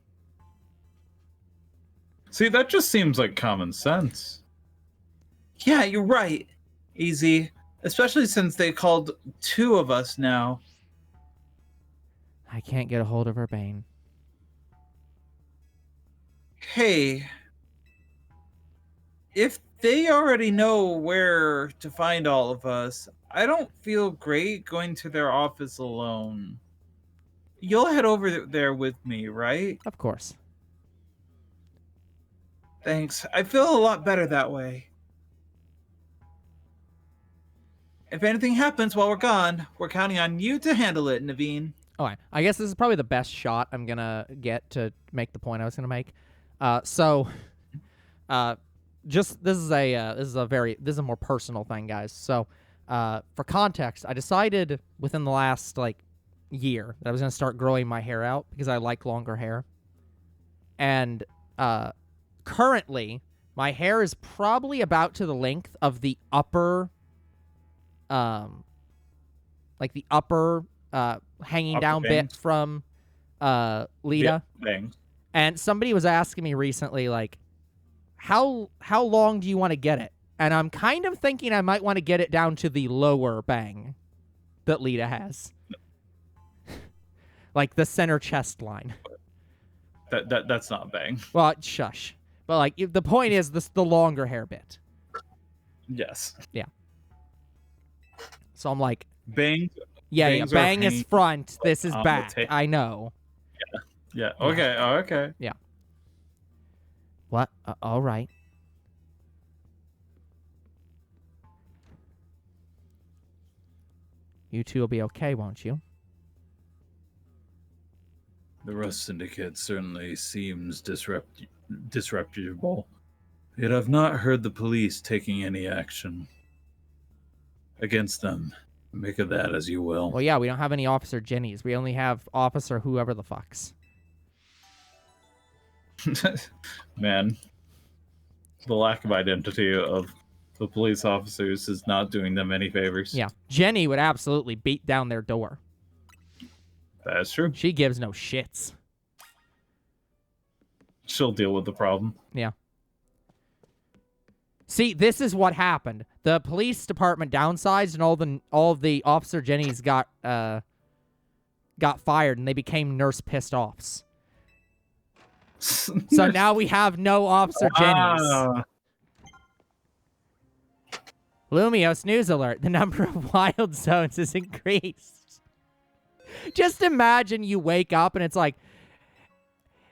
See, that just seems like common sense. Yeah, you're right, Easy. Especially since they called 2 of us now. I can't get a hold of Urbain. Hey, if they already know where to find all of us, I don't feel great going to their office alone. You'll head over there with me, right? Of course. Thanks. I feel a lot better that way. If anything happens while we're gone, we're counting on you to handle it, Naveen. Okay, I guess this is probably the best shot I'm gonna get to make the point I was gonna make. Just this is a more personal thing, guys. So, for context, I decided within the last year that I was gonna start growing my hair out because I like longer hair. And currently, my hair is probably about to the length of the upper, hanging Upper down bit bangs. from Lita. Bang. And somebody was asking me recently, how long do you want to get it? And I'm kind of thinking I might want to get it down to the lower bang that Lita has. Like the center chest line. That's not bang. Well, shush. But the point is the longer hair bit. Yes. So I'm like, Bang. yeah, Bangs are bang is hanging front, this is on the back. tape. I know. Yeah. Okay. Oh, okay. What? All right. You two will be okay, won't you? The Rust Syndicate certainly seems disreputable. Yet I've not heard the police taking any action against them. Make of that as you will. Well, yeah, we don't have any Officer Jennies. We only have Officer whoever the fucks. Man, the lack of identity of the police officers is not doing them any favors. Yeah, Jenny would absolutely beat down their door. That's true. She gives no shits. She'll deal with the problem. Yeah. See, this is what happened. The police department downsized, and all of the Officer Jennies got fired, and they became nurse pissed offs. So now we have no Officer Jennies. Wow. Lumios news alert: the number of wild zones has increased. Just imagine you wake up and it's like,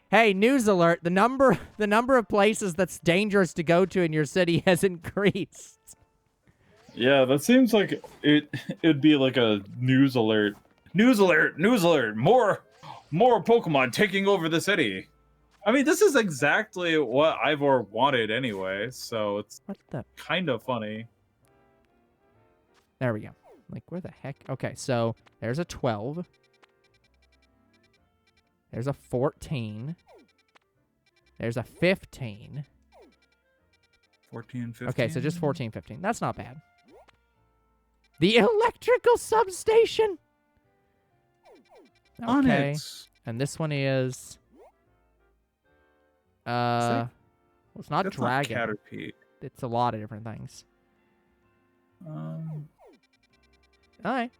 hey, news alert, the number of places that's dangerous to go to in your city has increased. Yeah, that seems like it'd be like a news alert. News alert, news alert, more Pokemon taking over the city. I mean, this is exactly what Ivor wanted anyway, so it's What the? kind of funny. There we go. Where the heck? Okay, so there's a 12. There's a 14. There's a 15. 14, 15. Okay, so just 14, 15. That's not bad. The electrical substation. On Okay. it. And this one is well, it's not That's dragon. not Caterpie. It's a lot of different things. All right.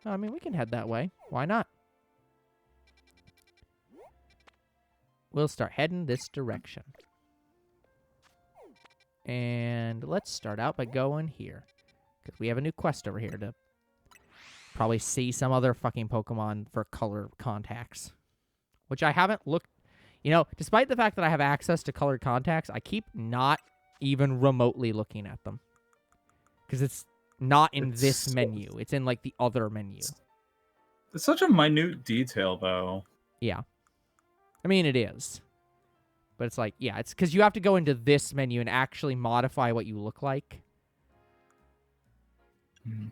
I mean, we can head that way. Why not? We'll start heading this direction. And let's start out by going here. Because we have a new quest over here to probably see some other fucking Pokemon for color contacts. Which I haven't looked... You know, despite the fact that I have access to colored contacts, I keep not even remotely looking at them. Because it's not in this menu. It's in, the other menu. It's such a minute detail, though. Yeah. I mean, it is. But it's it's because you have to go into this menu and actually modify what you look like. Mhm.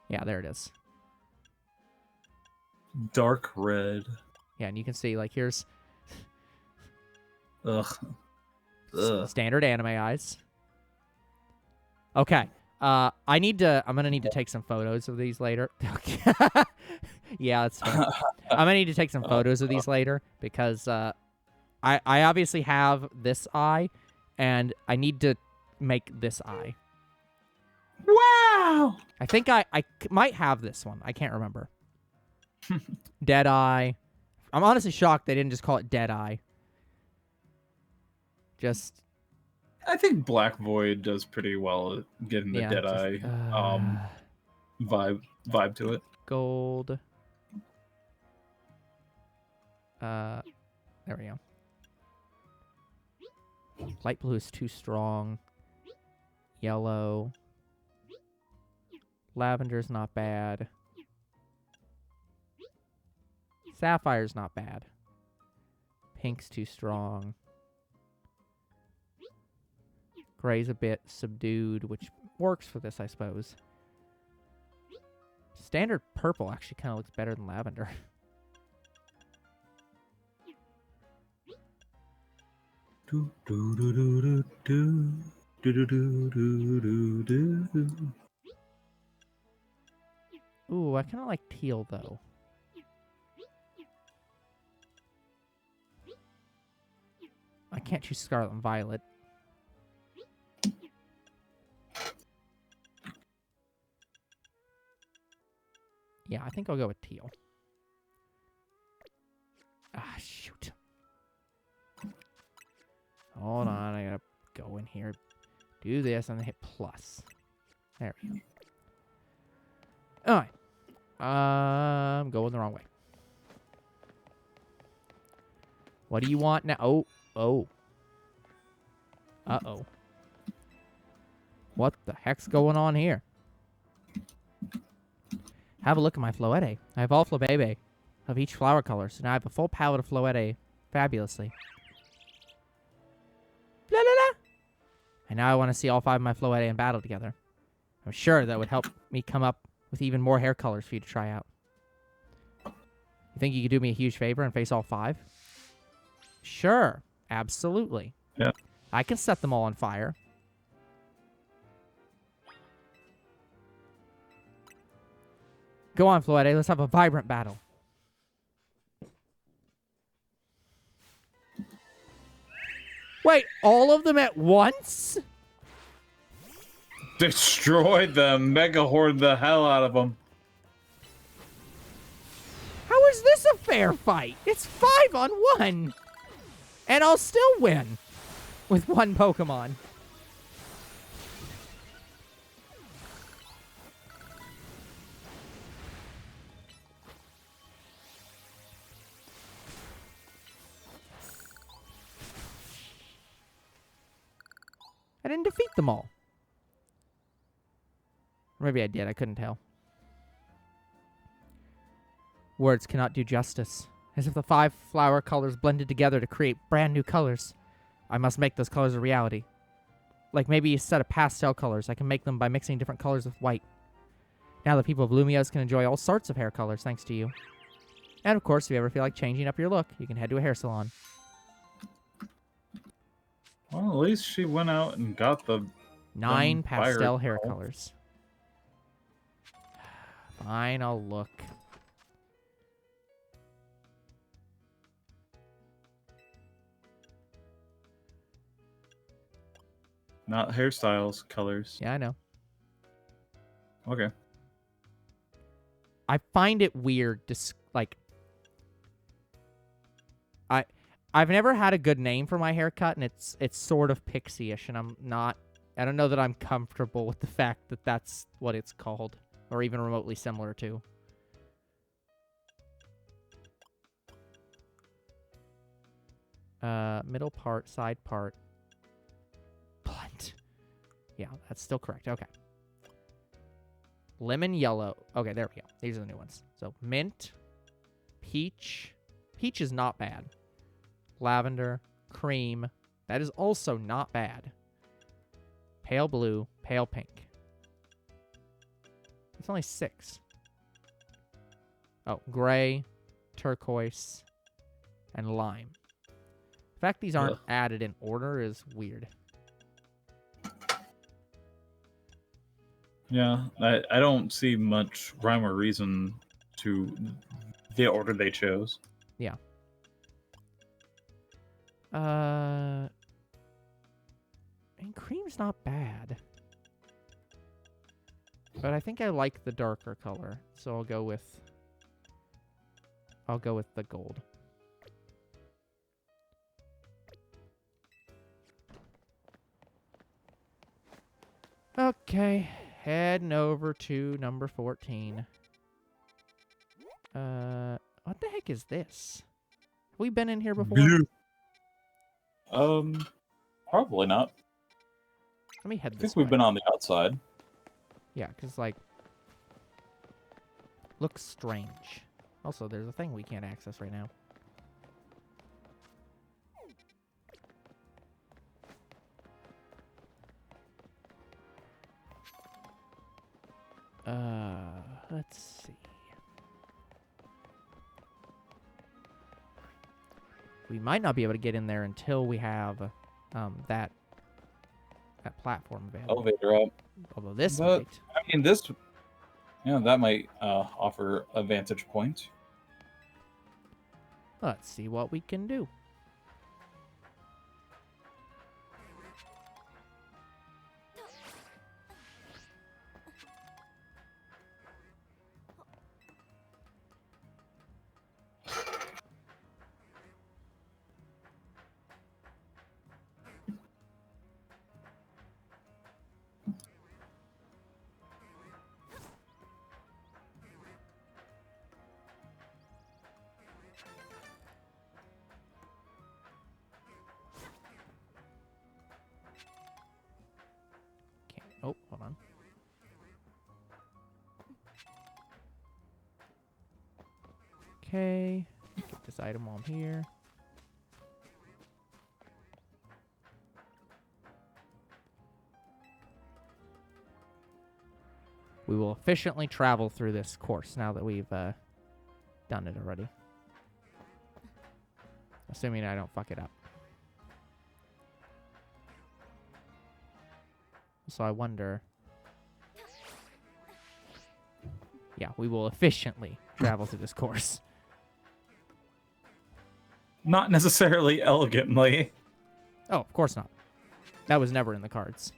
Yeah, there it is. Dark red. Yeah, and you can see, here's... Ugh. Ugh. Standard anime eyes. Okay. I'm gonna need to take some photos of these later. Yeah, that's fair. I'm gonna need to take some photos of these later because I obviously have this eye, and I need to make this eye. Wow! I think I might have this one. I can't remember. Dead eye. I'm honestly shocked they didn't just call it Dead Eye. Just I think Black Void does pretty well at getting the yeah, Deadeye vibe to it. gold. There we go. Light blue is too strong. Yellow. Lavender's not bad. Sapphire's not bad. Pink's too strong. Gray's a bit subdued, which works for this, I suppose. Standard purple actually kind of looks better than lavender. Ooh, I kind of like teal, though. I can't choose scarlet and violet. Yeah, I think I'll go with teal. Ah, shoot. Hold on, I gotta go in here, do this, and then hit plus. There we go. Alright. I'm going the wrong way. What do you want now? Oh, oh. Uh-oh. What the heck's going on here? Have a look at my Floette. I have all Flabebe of each flower color, so now I have a full palette of Floette fabulously. La la la! And now I want to see all 5 of my Floette in battle together. I'm sure that would help me come up with even more hair colors for you to try out. You think you could do me a huge favor and face all 5? Sure, absolutely. Yeah. I can set them all on fire. Go on, Floette. Let's have a vibrant battle. Wait, all of them at once? Destroyed them. Mega horde the hell out of them. How is this a fair fight? It's 5 on 1. And I'll still win with 1 Pokemon. I didn't defeat them all. Or maybe I did. I couldn't tell. Words cannot do justice. As if the 5 flower colors blended together to create brand new colors. I must make those colors a reality. Like maybe a set of pastel colors. I can make them by mixing different colors with white. Now the people of Lumiose can enjoy all sorts of hair colors thanks to you. And of course, if you ever feel like changing up your look, you can head to a hair salon. Well, at least she went out and got the 9 pastel hair color. colors. Fine, I'll look. Not hairstyles, colors. Yeah, I know. Okay. I find it weird to, like... I've never had a good name for my haircut, and it's sort of pixie-ish, and I don't know that I'm comfortable with the fact that that's what it's called, or even remotely similar to. Middle part, side part. Blunt. Yeah, that's still correct. Okay. Lemon yellow. Okay, there we go. These are the new ones. So, mint, peach. Peach is not bad. Lavender, cream. That is also not bad. Pale blue, pale pink. It's only 6. Oh, gray, turquoise, and lime. The fact these aren't Ugh. added in order is weird. Yeah, I don't see much rhyme or reason to the order they chose. Yeah. And cream's not bad. But I think I like the darker color, so I'll go with the gold. Okay, heading over to number 14. What the heck is this? Have we been in here before? Blue. Probably not. Let me head I this think we've way. been on the outside. Yeah, because, like, looks strange. Also, there's a thing we can't access right now. Let's see. We might not be able to get in there until we have that platform available. Elevator up. Although this But- might. I mean, this. Yeah, that might offer a vantage point. Let's see what we can do. Oh, hold on. Okay. Get this item while I'm here. We will efficiently travel through this course now that we've done it already. Assuming I don't fuck it up. So I wonder... Yeah, we will efficiently travel through this course. Not necessarily elegantly. Oh, of course not. That was never in the cards.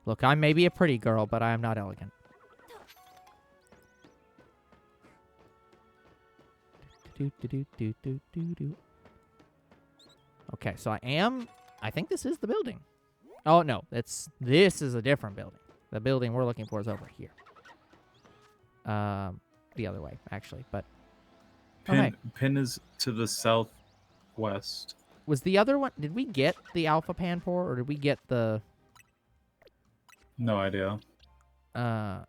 Look, I may be a pretty girl, but I am not elegant. Okay, so I think this is the building. Oh, no, this is a different building. The building we're looking for is over here. The other way, actually, but... Pin is to the southwest. Was the other one... Did we get the Alpha Panpour, or did we get the... No idea. Oh,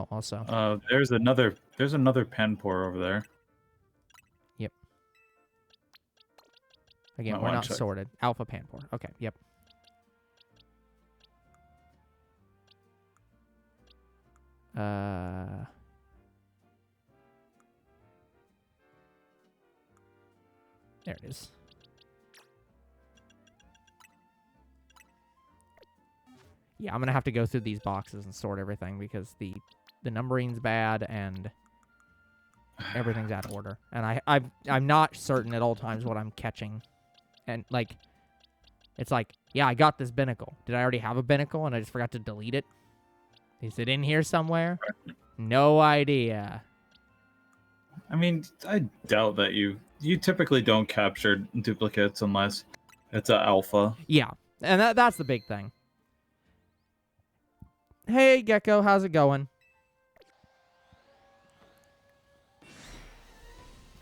also. There's another Panpour over there. Yep. Again, Might we're wanna not check. sorted. Alpha Panpour. Okay, yep. There it is. Yeah, I'm gonna have to go through these boxes and sort everything because the numbering's bad and everything's out of order. And I'm not certain at all times what I'm catching. And like, it's like, yeah, I got this binnacle. Did I already have a binnacle and I just forgot to delete it? Is it in here somewhere? No idea. I mean, I doubt that you typically don't capture duplicates unless it's an alpha. Yeah, and that's the big thing. Hey, Gecko, how's it going?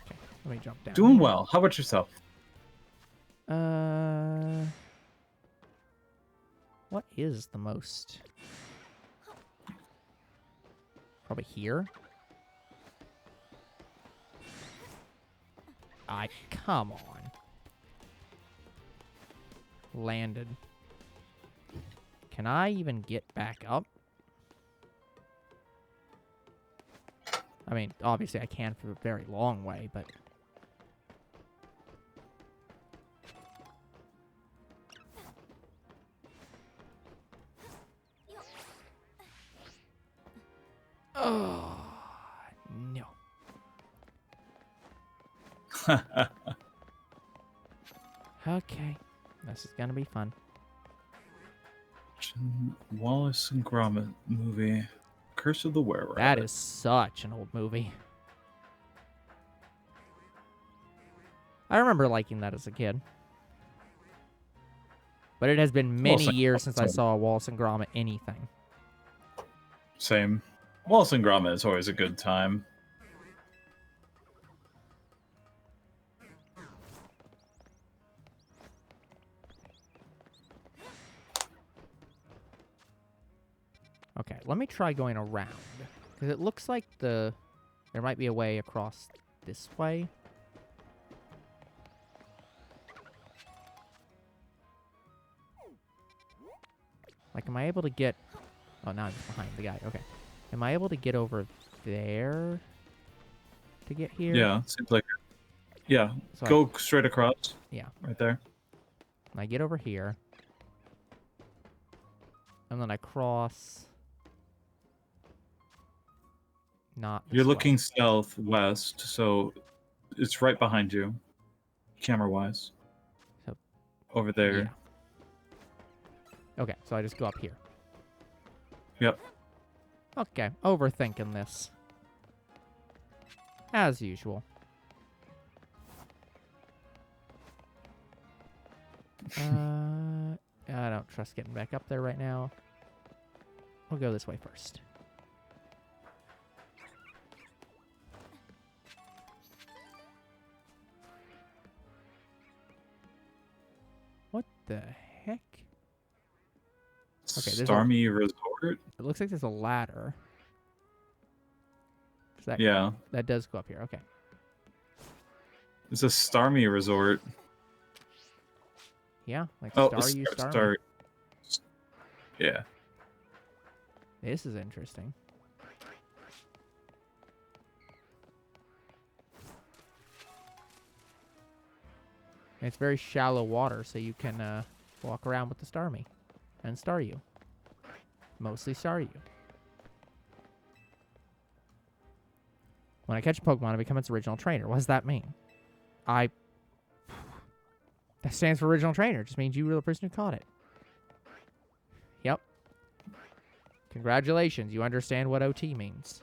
Okay, let me jump down. Doing well. How about yourself? What is the most? Probably here. Come on. Landed. Can I even get back up? I mean, obviously I can for a very long way, but... Oh, no. Okay. This is gonna be fun. Wallace and Gromit movie. Curse of the Were-Rabbit. That is such an old movie. I remember liking that as a kid. But it has been many years since I saw a Wallace and Gromit anything. Same. Wallace and Gromit is always a good time. Okay, let me try going around. Because it looks like there might be a way across this way. Like, am I able to get... Oh, now I'm just behind the guy. Okay. Am I able to get over there to get here? Yeah, seems like... Yeah, So go straight across. Yeah. Right there. I get over here. And then I cross... Not this You're way. looking southwest, so it's right behind you, camera-wise. So- Over there. Yeah. Okay, so I just go up here. Yep. Okay, overthinking this. As usual. I don't trust getting back up there right now. We'll go this way first. What the heck? Okay, there's Stormy Resort? It looks like there's a ladder. So Yeah. that does go up here. Okay. It's a Stormy Resort. Yeah, like Oh, Star You Star. Star. Yeah. This is interesting. And it's very shallow water, so you can walk around with the Starmie and Star You. Mostly Star You. When I catch a Pokemon, I become its original trainer. What does that mean? That stands for original trainer. It just means you were the person who caught it. Yep. Congratulations. You understand what OT means.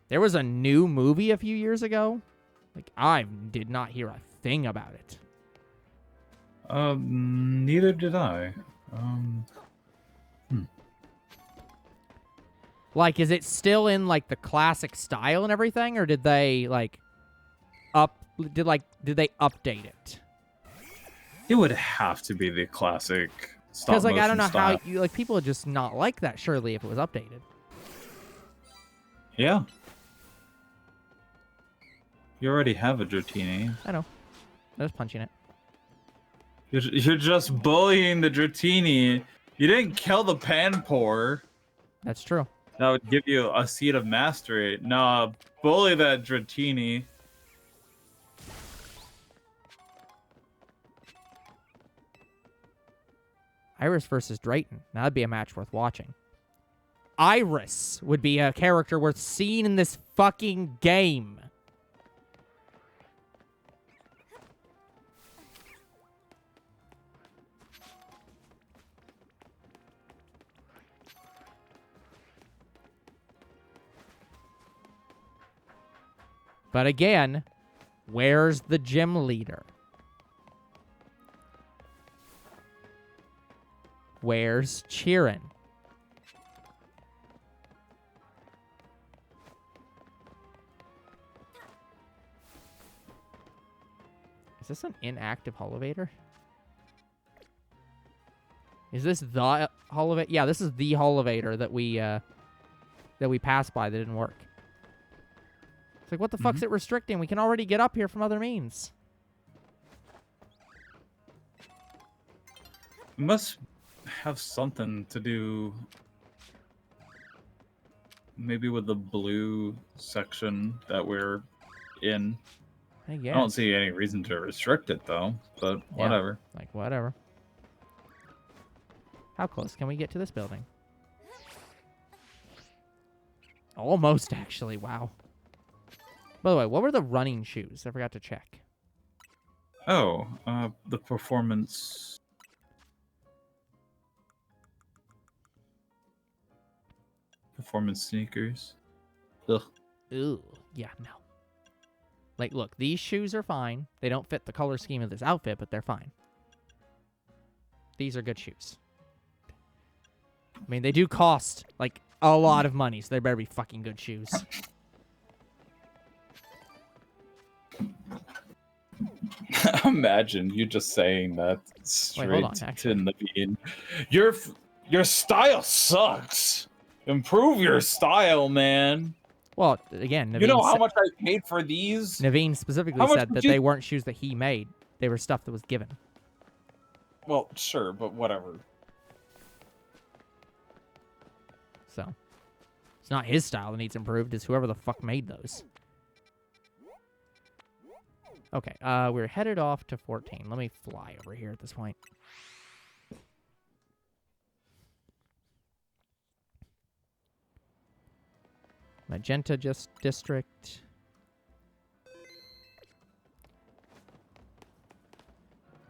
There was a new movie a few years ago. Like, I did not hear a thing about it. Neither did I. Like, is it still in, like, the classic style and everything? Or did they, like, did they update it? It would have to be the classic stop Because, like, I don't know style. how, like, people would just not like that, surely, if it was updated. Yeah. You already have a Dratini. I know. I'm just punching it. You're just bullying the Dratini. You didn't kill the Panpour. That's true. That would give you a seat of mastery. Nah, bully that Dratini. Iris versus Drayton. Now, that'd be a match worth watching. Iris would be a character worth seeing in this fucking game. But again, where's the gym leader? Where's Chirin? Is this an inactive Holovator? Is this the Holovator? Yeah, this is the Holovator that we passed by that didn't work. It's like, what the fuck's it restricting? We can already get up here from other means. Must have something to do. Maybe with the blue section that we're in. I I guess. don't see any reason to restrict it though, but whatever. Like, whatever. How close can we get to this building? Almost, actually. Wow. By the way, what were the running shoes? I forgot to check. Oh, the performance sneakers. Ugh. Ooh. Yeah, no. Like, look, these shoes are fine. They don't fit the color scheme of this outfit, but they're fine. These are good shoes. I mean, they do cost, like, a lot of money, so they better be fucking good shoes. Imagine you just saying that straight hold on, to actually. Naveen. Your style sucks. Improve your style, man. Well, again, Naveen, You know how much I paid for these? Naveen specifically How much said would that you- they weren't shoes that he made. They were stuff that was given. Well, sure, but whatever. So, it's not his style that needs improved. It's whoever the fuck made those. Okay, we're headed off to 14. Let me fly over here at this point. Magenta district.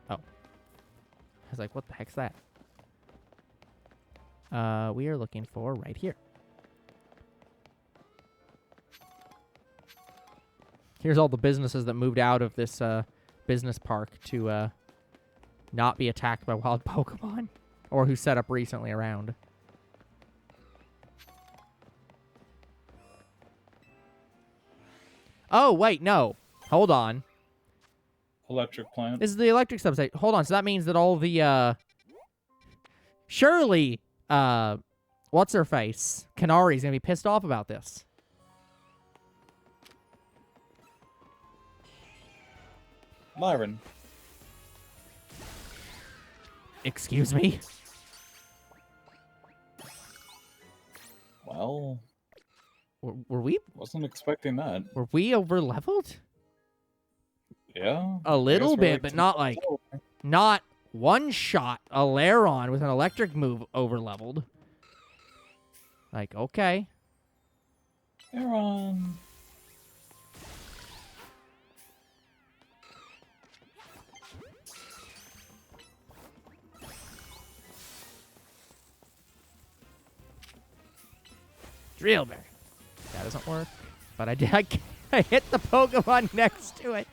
Oh. I was like, what the heck's that? We are looking for right here. Here's all the businesses that moved out of this business park to not be attacked by wild Pokemon, or who set up recently around. Oh, wait, no. Hold on. Electric plant. This is the electric substation. Hold on, so that means that all the, surely, what's-her-face? Kanari's gonna be pissed off about this. Lyron. Excuse me? Well, Were we wasn't expecting that. over-leveled? Yeah. A little I guess we're bit, like but 10 not like, not one shot a Lairon with an electric move over-leveled. Like, okay. Aaron. Drillberry. That doesn't work. But I did. I hit the Pokemon next to it.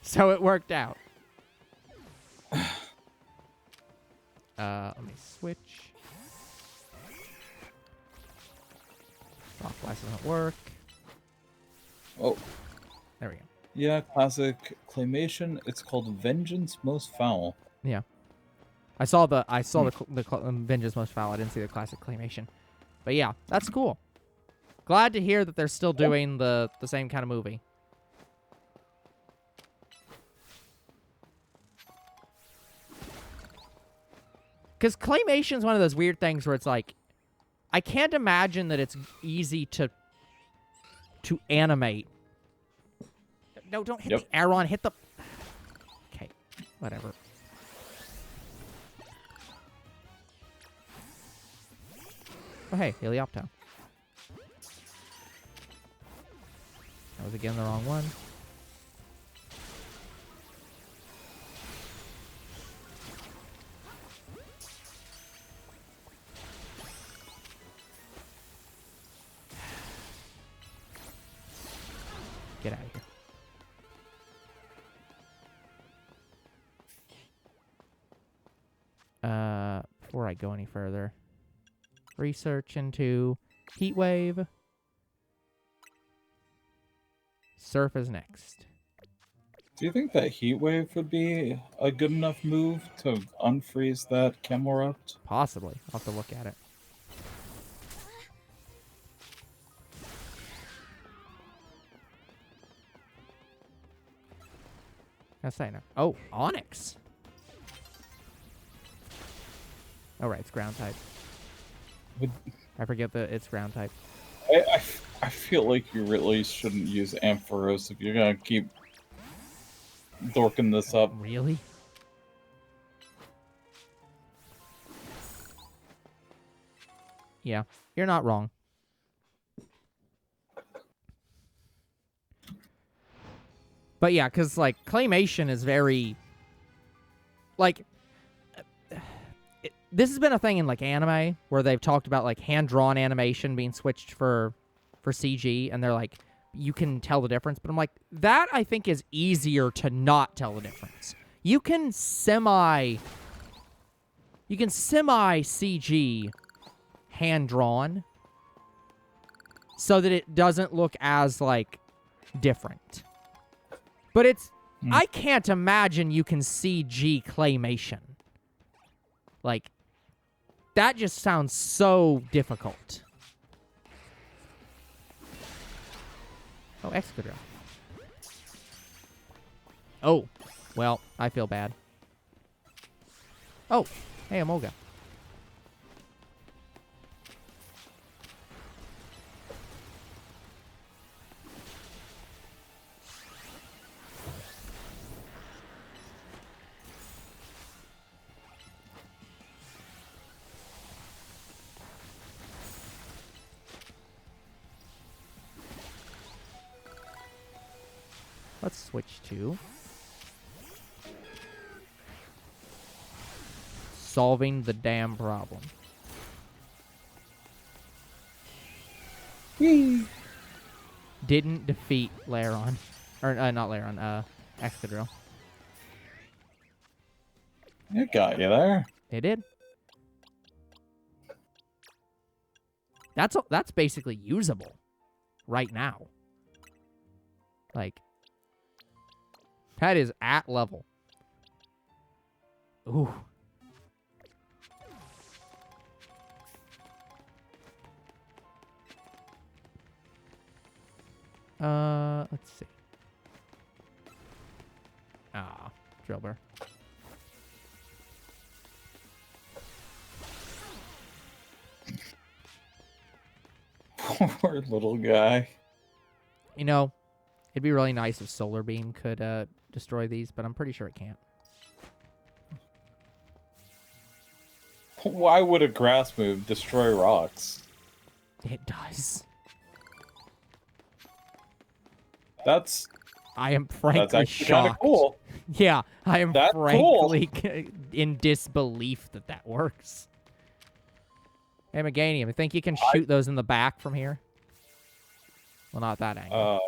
So it worked out. Let me switch. Rock Blast doesn't work. Oh, There we go. yeah, classic claymation. It's called Vengeance Most Foul. Yeah. I saw the Vengeance Most Foul. I didn't see the classic claymation. But yeah, that's cool. Glad to hear that they're still doing the same kind of movie. Because claymation is one of those weird things where it's like, I can't imagine that it's easy to animate. No, don't hit the Aron. Hit the... Okay, whatever. Oh, hey, Heliopto. That was again the wrong one. Get out of here. Before I go any further, research into Heat Wave. Surf is next. Do you think that Heat Wave would be a good enough move to unfreeze that Camerupt? Possibly. I'll have to look at it. I say no. Oh, Onyx. Oh, right, it's ground type. Would- I forget that it's ground type. I feel like you really shouldn't use Ampharos if you're gonna keep dorking this up. Really? Yeah, you're not wrong. But yeah, because, like, claymation is very... Like, this has been a thing in, like, anime, where they've talked about, like, hand-drawn animation being switched for CG, and they're like, you can tell the difference. But I'm like, that, I think, is easier to not tell the difference. You can semi-CG hand-drawn so that it doesn't look as, like, different. But it's... I can't imagine you can CG claymation. Like, that just sounds so difficult. Oh, Excadrill. Oh, well, I feel bad. Oh, hey, Emolga. Let's switch to solving the damn problem. Whee! Didn't defeat Lairon. Or, not Lairon, Excadrill. It got you there. It did. That's basically usable right now. Like, that is at level. Ooh. Let's see. Ah, Drillbur. Poor little guy. You know, it'd be really nice if Solar Beam could destroy these, but I'm pretty sure it can't. Why would a grass move destroy rocks? It does. That's I am frankly actually kind of shocked. cool. Yeah, I am That's frankly in disbelief that that works. Hey, Meganium, you think you can shoot those in the back from here? Well, not that angle.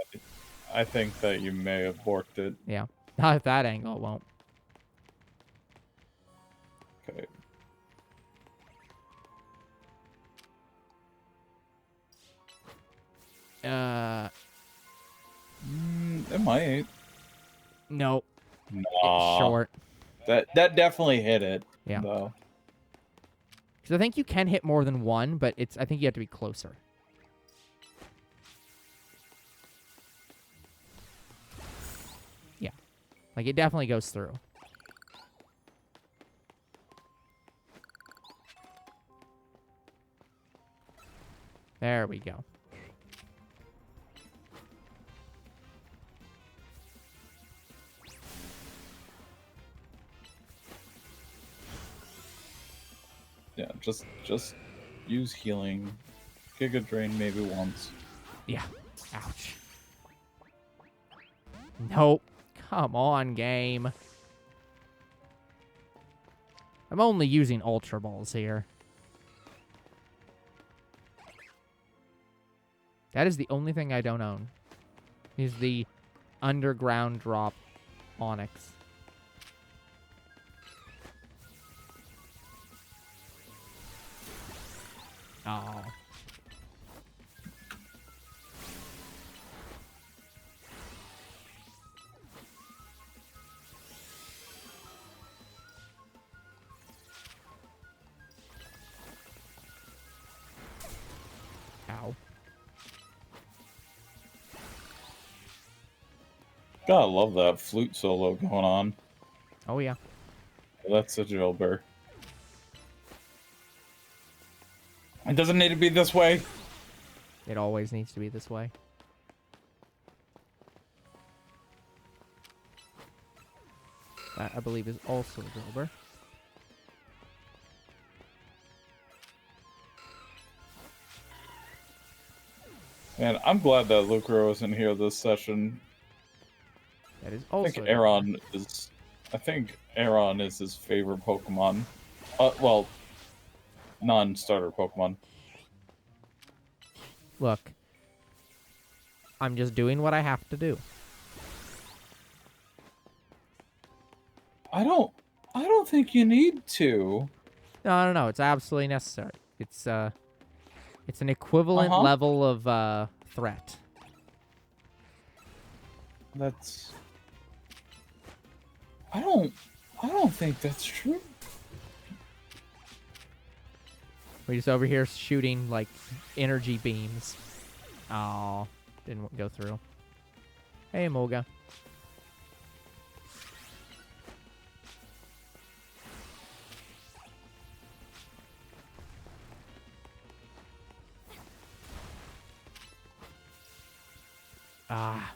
I think that you may have borked it. Yeah, not at that angle, it won't. Okay. It might. Nope. Nah. It's short. That definitely hit it. Yeah. Though. Because I think you can hit more than one, but I think you have to be closer. Yeah. Like, it definitely goes through. There we go. Yeah, just use healing. Giga Drain maybe once. Yeah. Ouch. Nope. Come on, game. I'm only using Ultra Balls here. That is the only thing I don't own. Is the underground drop Onyx. Oh. Ow. Gotta love that flute solo going on. Oh, yeah. That's a Drillbur. It doesn't need to be this way. It always needs to be this way. That, I believe, is also a Drilber. Man, I'm glad that Lucro isn't here this session. That is I also think a Drilber. Aron is. I think Aron is his favorite Pokemon. Well, non-starter Pokemon. Look. I'm just doing what I have to do. I don't think you need to. No. It's absolutely necessary. It's an equivalent level of threat. That's. I don't think that's true. We're just over here shooting like energy beams. Oh, didn't go through. Hey, Moga. Ah.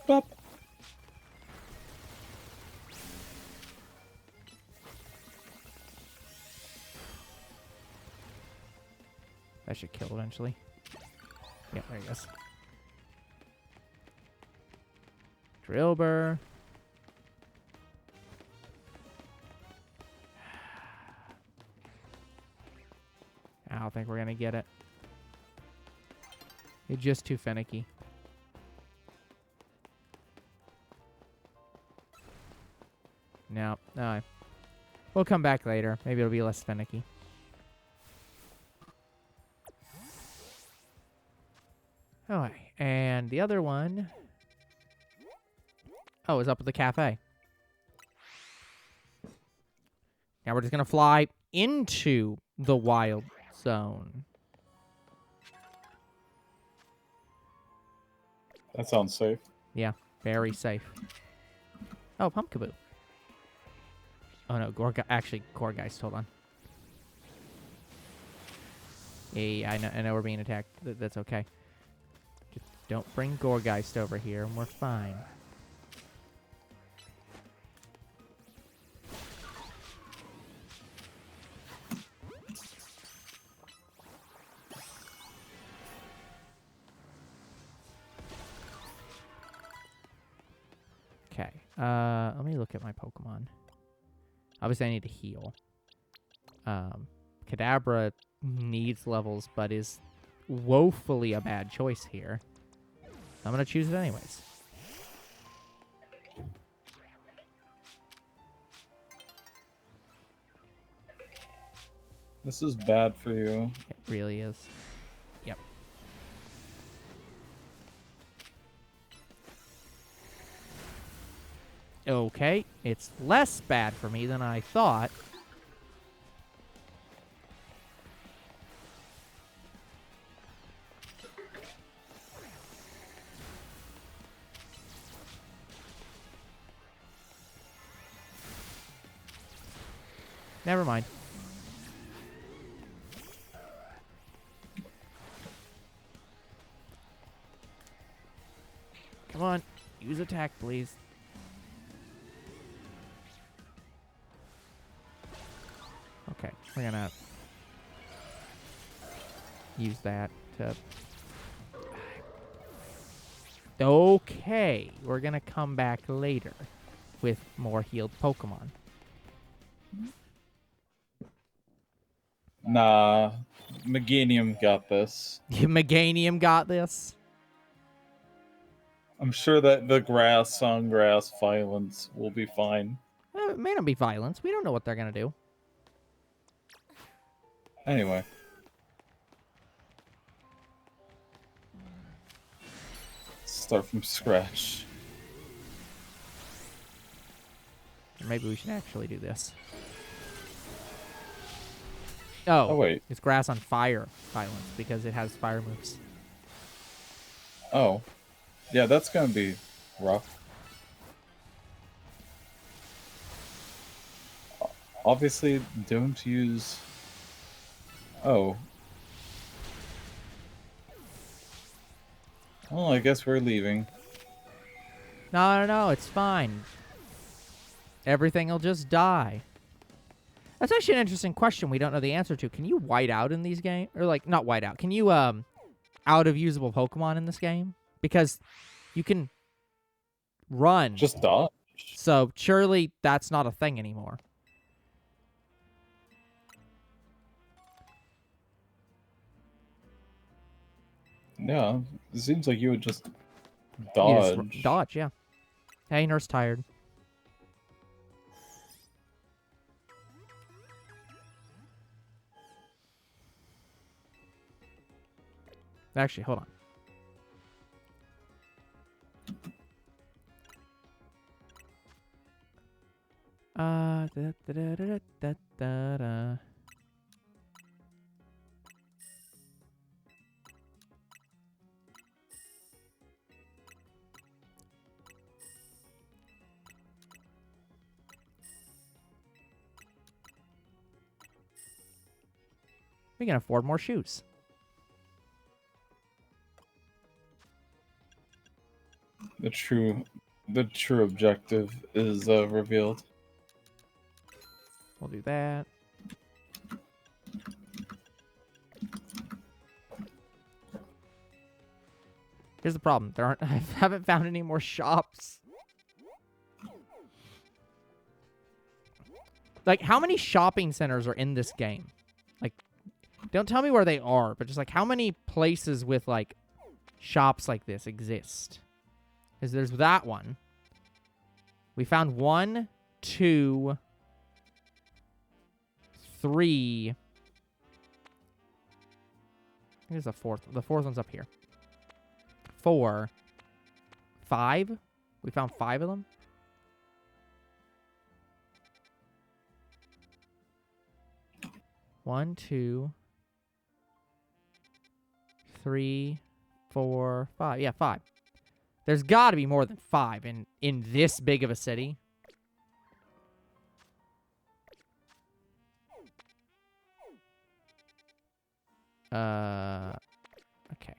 Bop. That should kill eventually. Yeah, there he goes. Drilber. I don't think we're going to get it. It's just too finicky. No. No. We'll come back later. Maybe it'll be less finicky. Alright. And the other one... Oh, is up at the cafe. Now we're just going to fly into the wild zone. That sounds safe. Yeah, very safe. Oh, Pumpkaboo. Oh no, actually, Gorgeist, hold on. Yeah, I know we're being attacked. That's okay. Just don't bring Gorgeist over here, and we're fine. Okay, let me look at my Pokemon. Obviously, I need to heal. Kadabra needs levels, but is woefully a bad choice here. I'm going to choose it anyways. This is bad for you. It really is. Yep. Okay, it's less bad for me than I thought. Never mind. Come on, use attack, please. Okay, we're gonna use that to... Okay, we're gonna come back later with more healed Pokemon. Nah, Meganium got this. Meganium got this? I'm sure that the grass on grass violence will be fine. It may not be violence. We don't know what they're gonna do. Anyway. Start from scratch. Or maybe we should actually do this. Oh, wait. it's grass on fire violence because it has fire moves. Oh. Yeah, that's gonna be rough. Obviously, don't use... Oh. Well, I guess we're leaving. No, it's fine. Everything will just die. That's actually an interesting question we don't know the answer to. Can you white out in these games? Or, like, not white out. Can you, out of usable Pokemon in this game? Because you can run. Just dodge. So, surely that's not a thing anymore. Yeah, it seems like you would just You dodge. just dodge, yeah. Hey, Nurse Tired. Actually, hold on. Da, da, da, da, da, da, da. We can afford more shoes. The true objective is revealed. We'll do that. Here's the problem. There aren't. I haven't found any more shops. Like, how many shopping centers are in this game? Like, don't tell me where they are, but just like how many places with like shops like this exist? Because there's that one. We found 1, 2, 3. I think there's a fourth. The fourth one's up here. 4, 5. We found 5 of them. One, 2, 3, 4, 5. Yeah, 5. There's got to be more than 5 in this big of a city. Okay.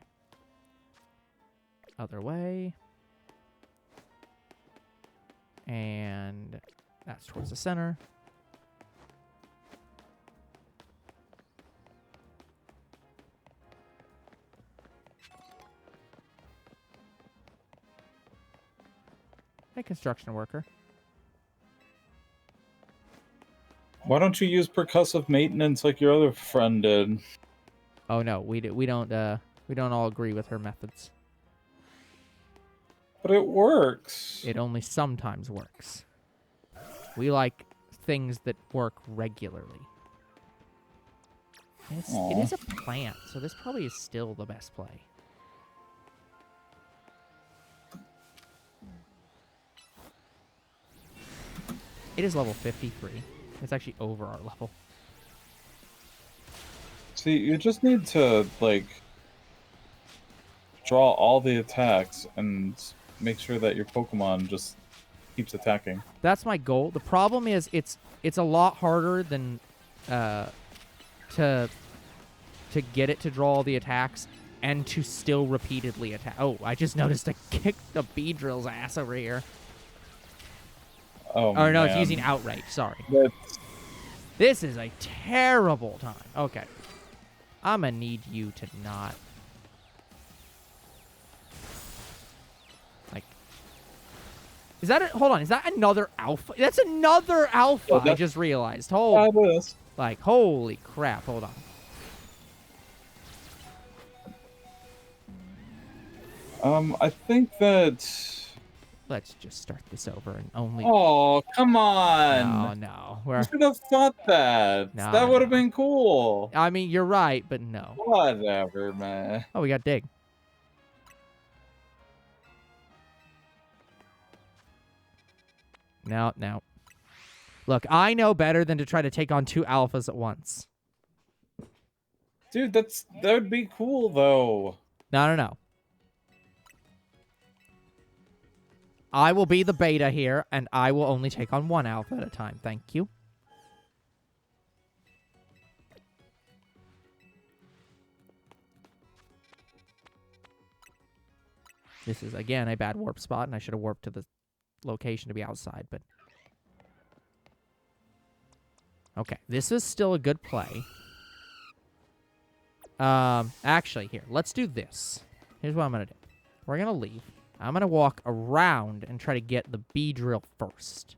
Other way. And that's towards the center. Hey, construction worker. Why don't you use percussive maintenance like your other friend did? Oh no, we don't all agree with her methods. But it works. It only sometimes works. We like things that work regularly. And it is a plant, so this probably is still the best play. It is level 53. It's actually over our level. See, you just need to, like, draw all the attacks and make sure that your Pokemon just keeps attacking. That's my goal. The problem is it's a lot harder than to get it to draw all the attacks and to still repeatedly attack. Oh, I just noticed I kicked the Beedrill's ass over here. Oh, Or no, man. it's using Outright. Sorry. That's... This is a terrible time. Okay. I'm gonna need you to not. Like. Is that hold on, is that another alpha? That's another alpha, I just realized. Holy crap, hold on. I think that... Let's just start this over and only... Oh, come on! No. You should have thought that. No, That would have no. been cool. I mean, you're right, but no. Whatever, man. Oh, we got Dig. No. Look, I know better than to try to take on 2 alphas at once. Dude, that would be cool, though. No. I will be the beta here, and I will only take on 1 alpha at a time. Thank you. This is, again, a bad warp spot, and I should have warped to the location to be outside, but... Okay, this is still a good play. Actually, here, let's do this. Here's what I'm going to do. We're going to leave. I'm going to walk around and try to get the bee drill first.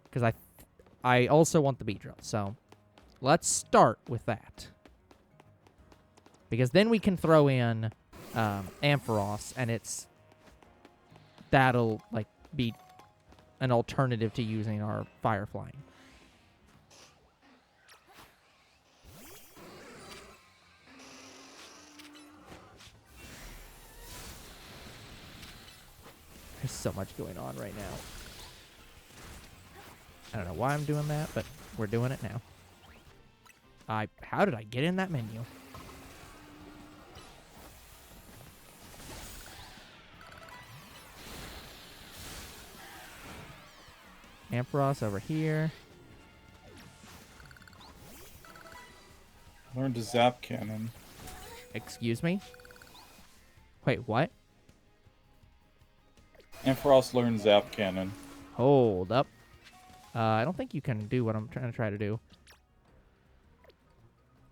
Because I also want the bee drill, so let's start with that. Because then we can throw in Ampharos, and that'll, like, be an alternative to using our fire flying. There's so much going on right now. I don't know why I'm doing that, but we're doing it now. How did I get in that menu? Ampharos over here. Learn to zap cannon. Excuse me? Wait, what? Ampharos learned zap cannon. Hold up. I don't think you can do what I'm trying to do.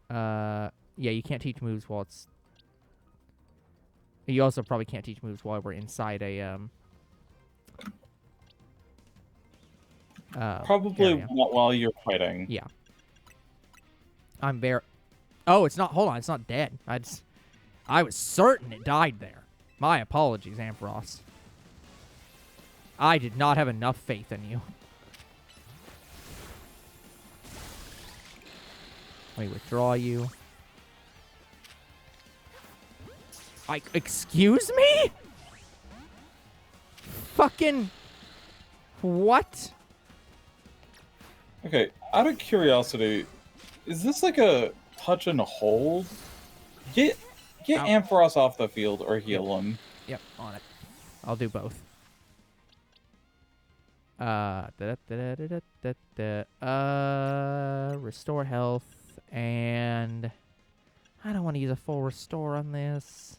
Yeah, you can't teach moves while it's... You also probably can't teach moves while we're inside a, Probably area. not while you're fighting. Yeah. I'm very... Oh, it's not... Hold on, it's not dead. I was certain it died there. My apologies, Ampharos. I did not have enough faith in you. Let me withdraw you. Excuse me? Fucking... What? Okay, out of curiosity, is this like a touch and hold? Get Ow. Ampharos off the field or heal him. Yep, on it. I'll do both. Restore health, and I don't want to use a full restore on this.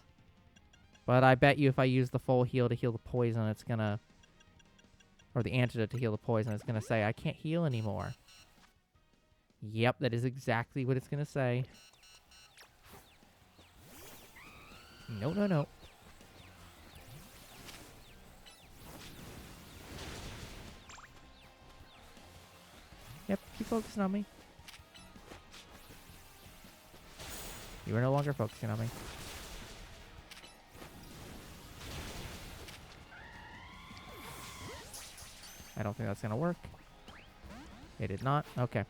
But I bet you if I use the full heal to heal the poison, it's gonna... Or the antidote to heal the poison, it's gonna say, I can't heal anymore. Yep, that is exactly what it's gonna say. No, no, no. Yep, keep focusing on me. You are no longer focusing on me. I don't think that's gonna work. It did not. Okay.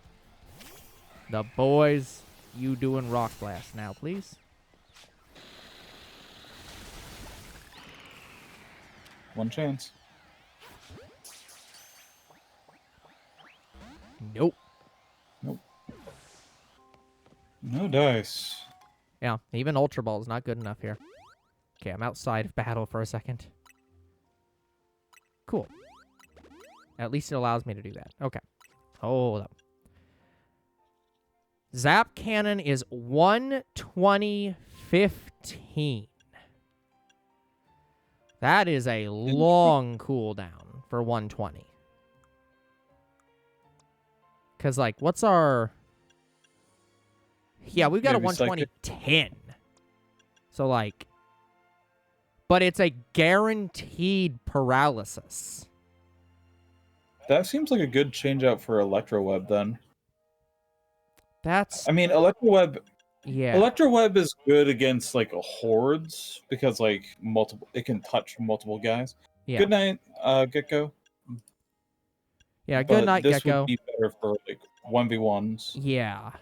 The boys, you doing rock blast now, please. One chance. Nope. Nope. No dice. Yeah, even Ultra Ball is not good enough here. Okay, I'm outside of battle for a second. Cool. At least it allows me to do that. Okay. Hold up. Zap Cannon is 120-15. That is a long cooldown for 120. Because, like, what's our... Yeah, we've got Maybe a 120-10. So, like... But it's a guaranteed paralysis. That seems like a good change out for Electroweb then. That's... I mean, Electroweb... Yeah. Electroweb is good against, like, hordes, because, like, it can touch multiple guys. Yeah. Good night, Gecko. Yeah, good night, this Gecko. would be better for, like, 1v1s. Yeah.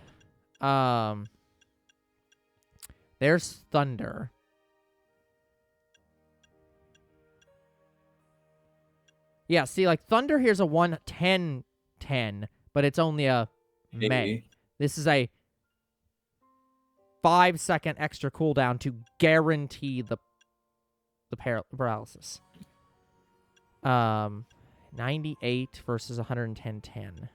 There's Thunder. Yeah, see, like, Thunder here's a 110-10, but it's only a May. Maybe. This is a 5-second extra cooldown to guarantee the paralysis. 98 versus 110-10.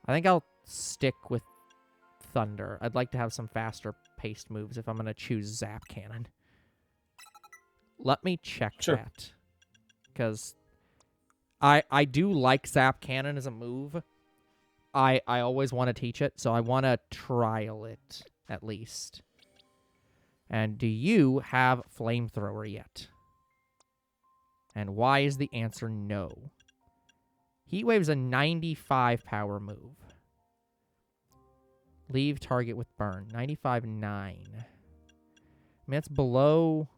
I think I'll stick with Thunder. I'd like to have some faster paced moves if I'm going to choose Zap Cannon. let me check Sure. that. Because I do like Zap Cannon as a move. I always want to teach it, so I want to trial it, at least. And do you have Flamethrower yet? And why is the answer no? Heat Wave's a 95 power move. Leave target with burn. 95.9. I mean, it's below...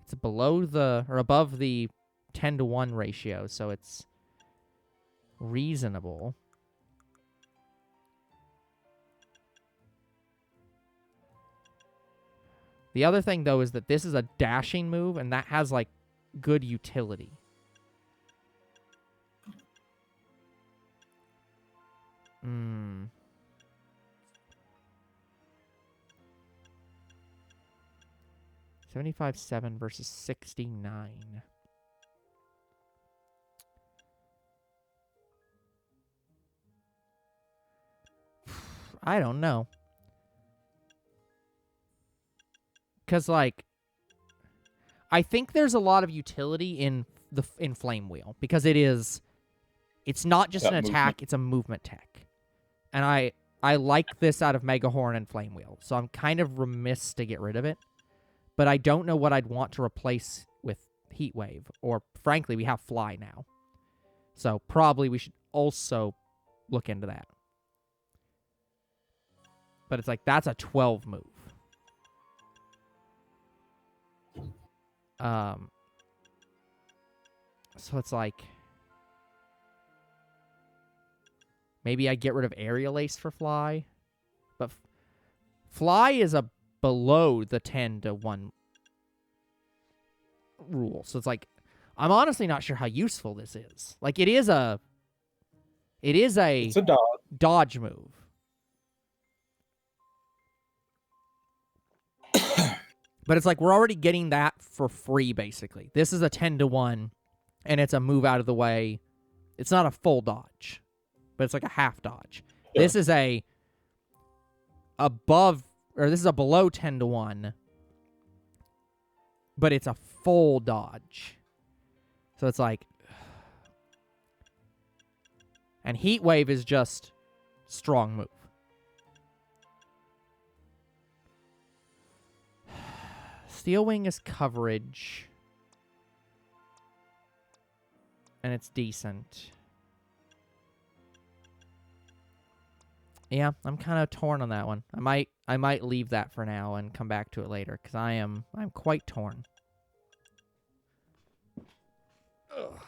It's below the... Or above the 10-to-1 ratio, so it's reasonable. The other thing, though, is that this is a dashing move, and that has, like, good utility. Hmm. 75.7 versus 69. I don't know. Because, like, I think there's a lot of utility in Flame Wheel. Because it's not just That an attack, movement. it's a movement tech. And I like this out of Mega Horn and Flame Wheel. So I'm kind of remiss to get rid of it. But I don't know what I'd want to replace with Heat Wave. Or, frankly, we have Fly now. So probably we should also look into that. But it's like, that's a 12 move. So it's like... Maybe I get rid of Aerial Ace for Fly. But Fly is a below the 10-to-1 rule. So it's like, I'm honestly not sure how useful this is. Like, it is a It's a dog. dodge move. But it's like, we're already getting that for free, basically. This is a 10-to-1, and it's a move out of the way. It's not a full dodge, but it's like a half dodge. Yeah. This is a above, or this is a below 10-to-1, but it's a full dodge. So it's like... And Heat Wave is just strong move. Steel Wing is coverage. And it's decent. Yeah, I'm kind of torn on that one. I might leave that for now and come back to it later, because I'm quite torn. Ugh.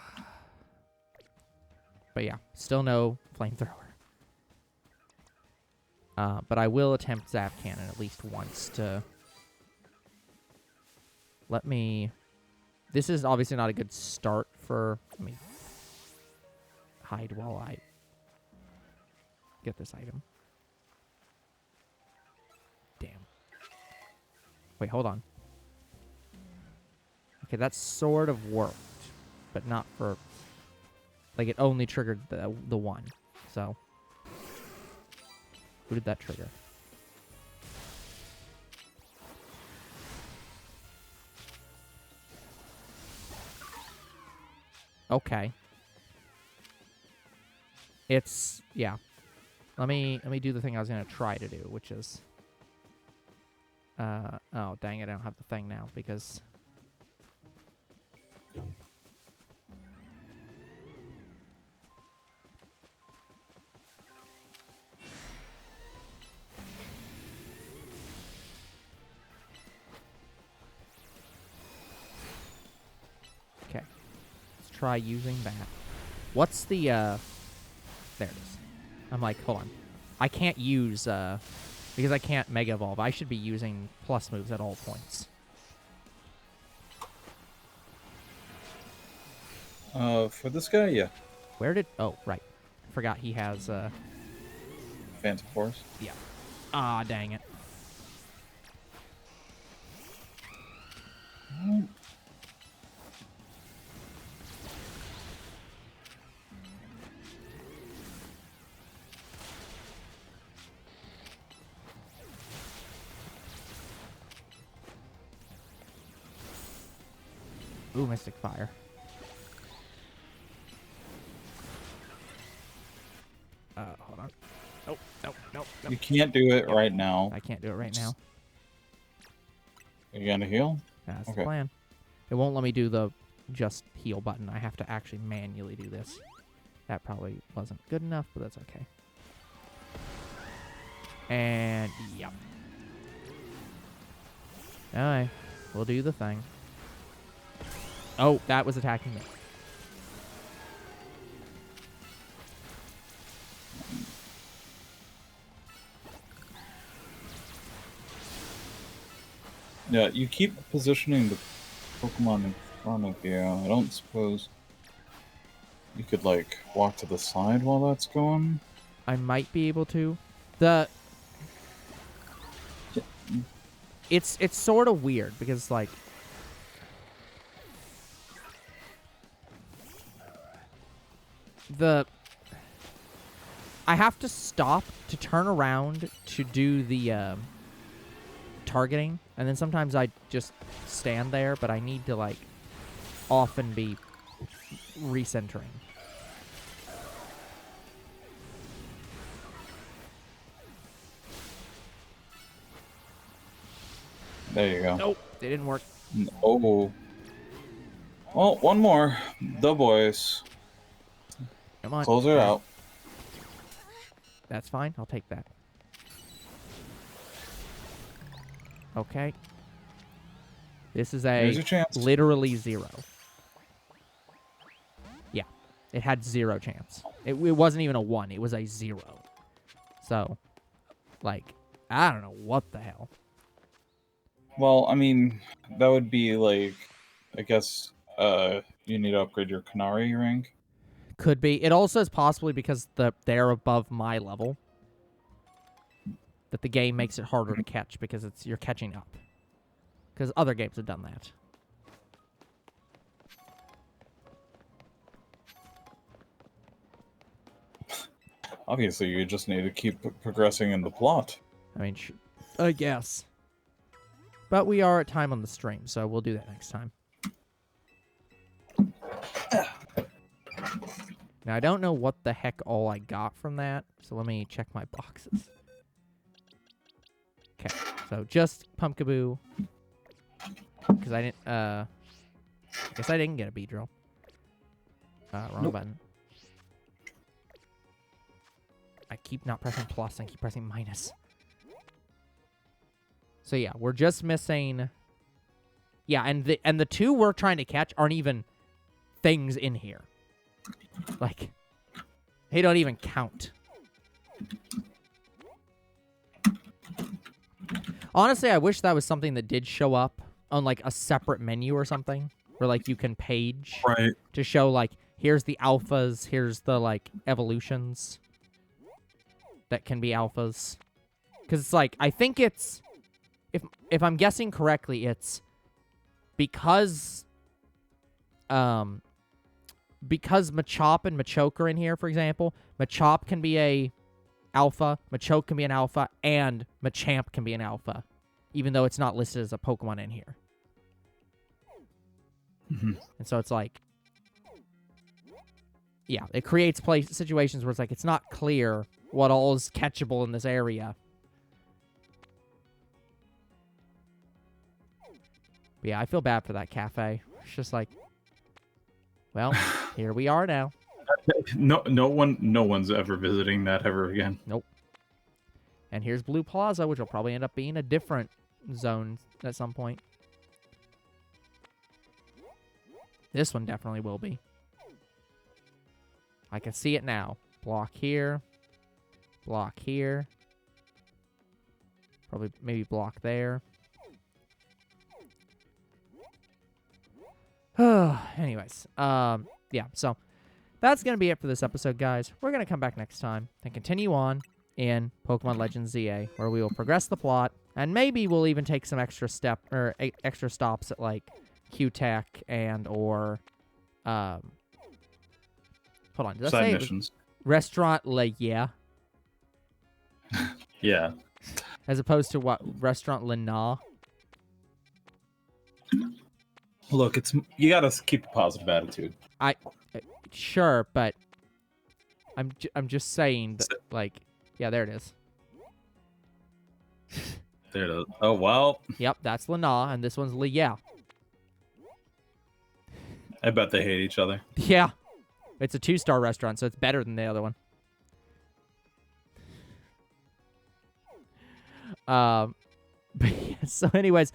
But yeah, still no Flamethrower. But I will attempt Zap Cannon at least once to... Let me... This is obviously not a good start for... Let me hide while I get this item. Damn. Wait, hold on. Okay, that sort of worked, but not for... Like, it only triggered the one. So, who did that trigger? Okay. It's, yeah. Let me do the thing I was gonna try to do, which is, oh dang it, I don't have the thing now because. Okay. Let's try using that. What's the, there it is. I'm like, hold on. I can't use, because I can't Mega Evolve. I should be using plus moves at all points. For this guy, yeah. Where did, oh, right. I forgot he has, Phantom Force. yeah. Ah, dang it. Ooh, Mystic Fire. Hold on. Nope. You can't do it right now. I can't do it right now. You gonna heal? That's the Okay. plan. It won't let me do the just heal button. I have to actually manually do this. That probably wasn't good enough, but that's okay. And, yep. Alright. We'll do the thing. Oh, that was attacking me. Yeah, you keep positioning the Pokemon in front of you. I don't suppose you could, like, walk to the side while that's going. I might be able to. It's sort of weird because, like, I have to stop to turn around to do the targeting, and then sometimes I just stand there, but I need to, like, often be recentering. There you go. Nope, it didn't work. Oh. Well, one more. The boys. Come on. Close her Okay. out. That's fine. I'll take that. Okay. This is Here's your chance. literally 0. Yeah. It had 0 chance. It wasn't even a 1. It was a 0. So, like, I don't know what the hell. Well, I mean, that would be like, I guess, you need to upgrade your Canary rank. Could be. It also is possibly because they're above my level that the game makes it harder to catch because you're catching up. Because other games have done that. Obviously, you just need to keep progressing in the plot. I mean, I guess. But we are at time on the stream, so we'll do that next time. Now, I don't know what the heck all I got from that, so let me check my boxes. Okay, so just Pumpkaboo. Because I didn't, I guess I didn't get a Beedrill. Wrong button. I keep not pressing plus, I keep pressing minus. So yeah, we're just missing... Yeah, and the 2 we're trying to catch aren't even things in here. Like, they don't even count. Honestly, I wish that was something that did show up on, like, a separate menu or something. Where, like, you can page Right. to show, like, here's the alphas, here's the, like, evolutions that can be alphas. Because it's like, I think it's... If I'm guessing correctly, it's because Machop and Machoke are in here, for example, Machop can be a alpha, Machoke can be an alpha, and Machamp can be an alpha, even though it's not listed as a Pokemon in here. Mm-hmm. And so it's like, yeah, it creates situations where it's like, it's not clear what all is catchable in this area. But yeah, I feel bad for that cafe. It's just like, well, here we are now. No one's ever visiting that ever again. Nope. And here's Blue Plaza, which will probably end up being a different zone at some point. This one definitely will be. I can see it now. Block here. Block here. Probably maybe block there. Anyways, yeah, so that's going to be it for this episode, guys. We're going to come back next time and continue on in Pokemon Legends Z-A, where we will progress the plot, and maybe we'll even take some extra extra stops at, like, Q-Tech and or, hold on, did I Side say missions. Restaurant Le Yeah? Yeah. As opposed to what? Restaurant Le Na? Look, it's you gotta keep a positive attitude. Sure, but I'm just saying that, like, yeah, there it is. There it is. Oh well. Yep, that's Lana, and this one's Yeah. I bet they hate each other. Yeah. It's a 2-star restaurant, so it's better than the other one. But yeah, so anyways,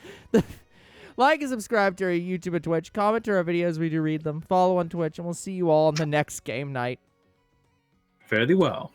like and subscribe to our YouTube and Twitch. Comment to our videos, we do read them. Follow on Twitch, and we'll see you all on the next game night. Fairly well.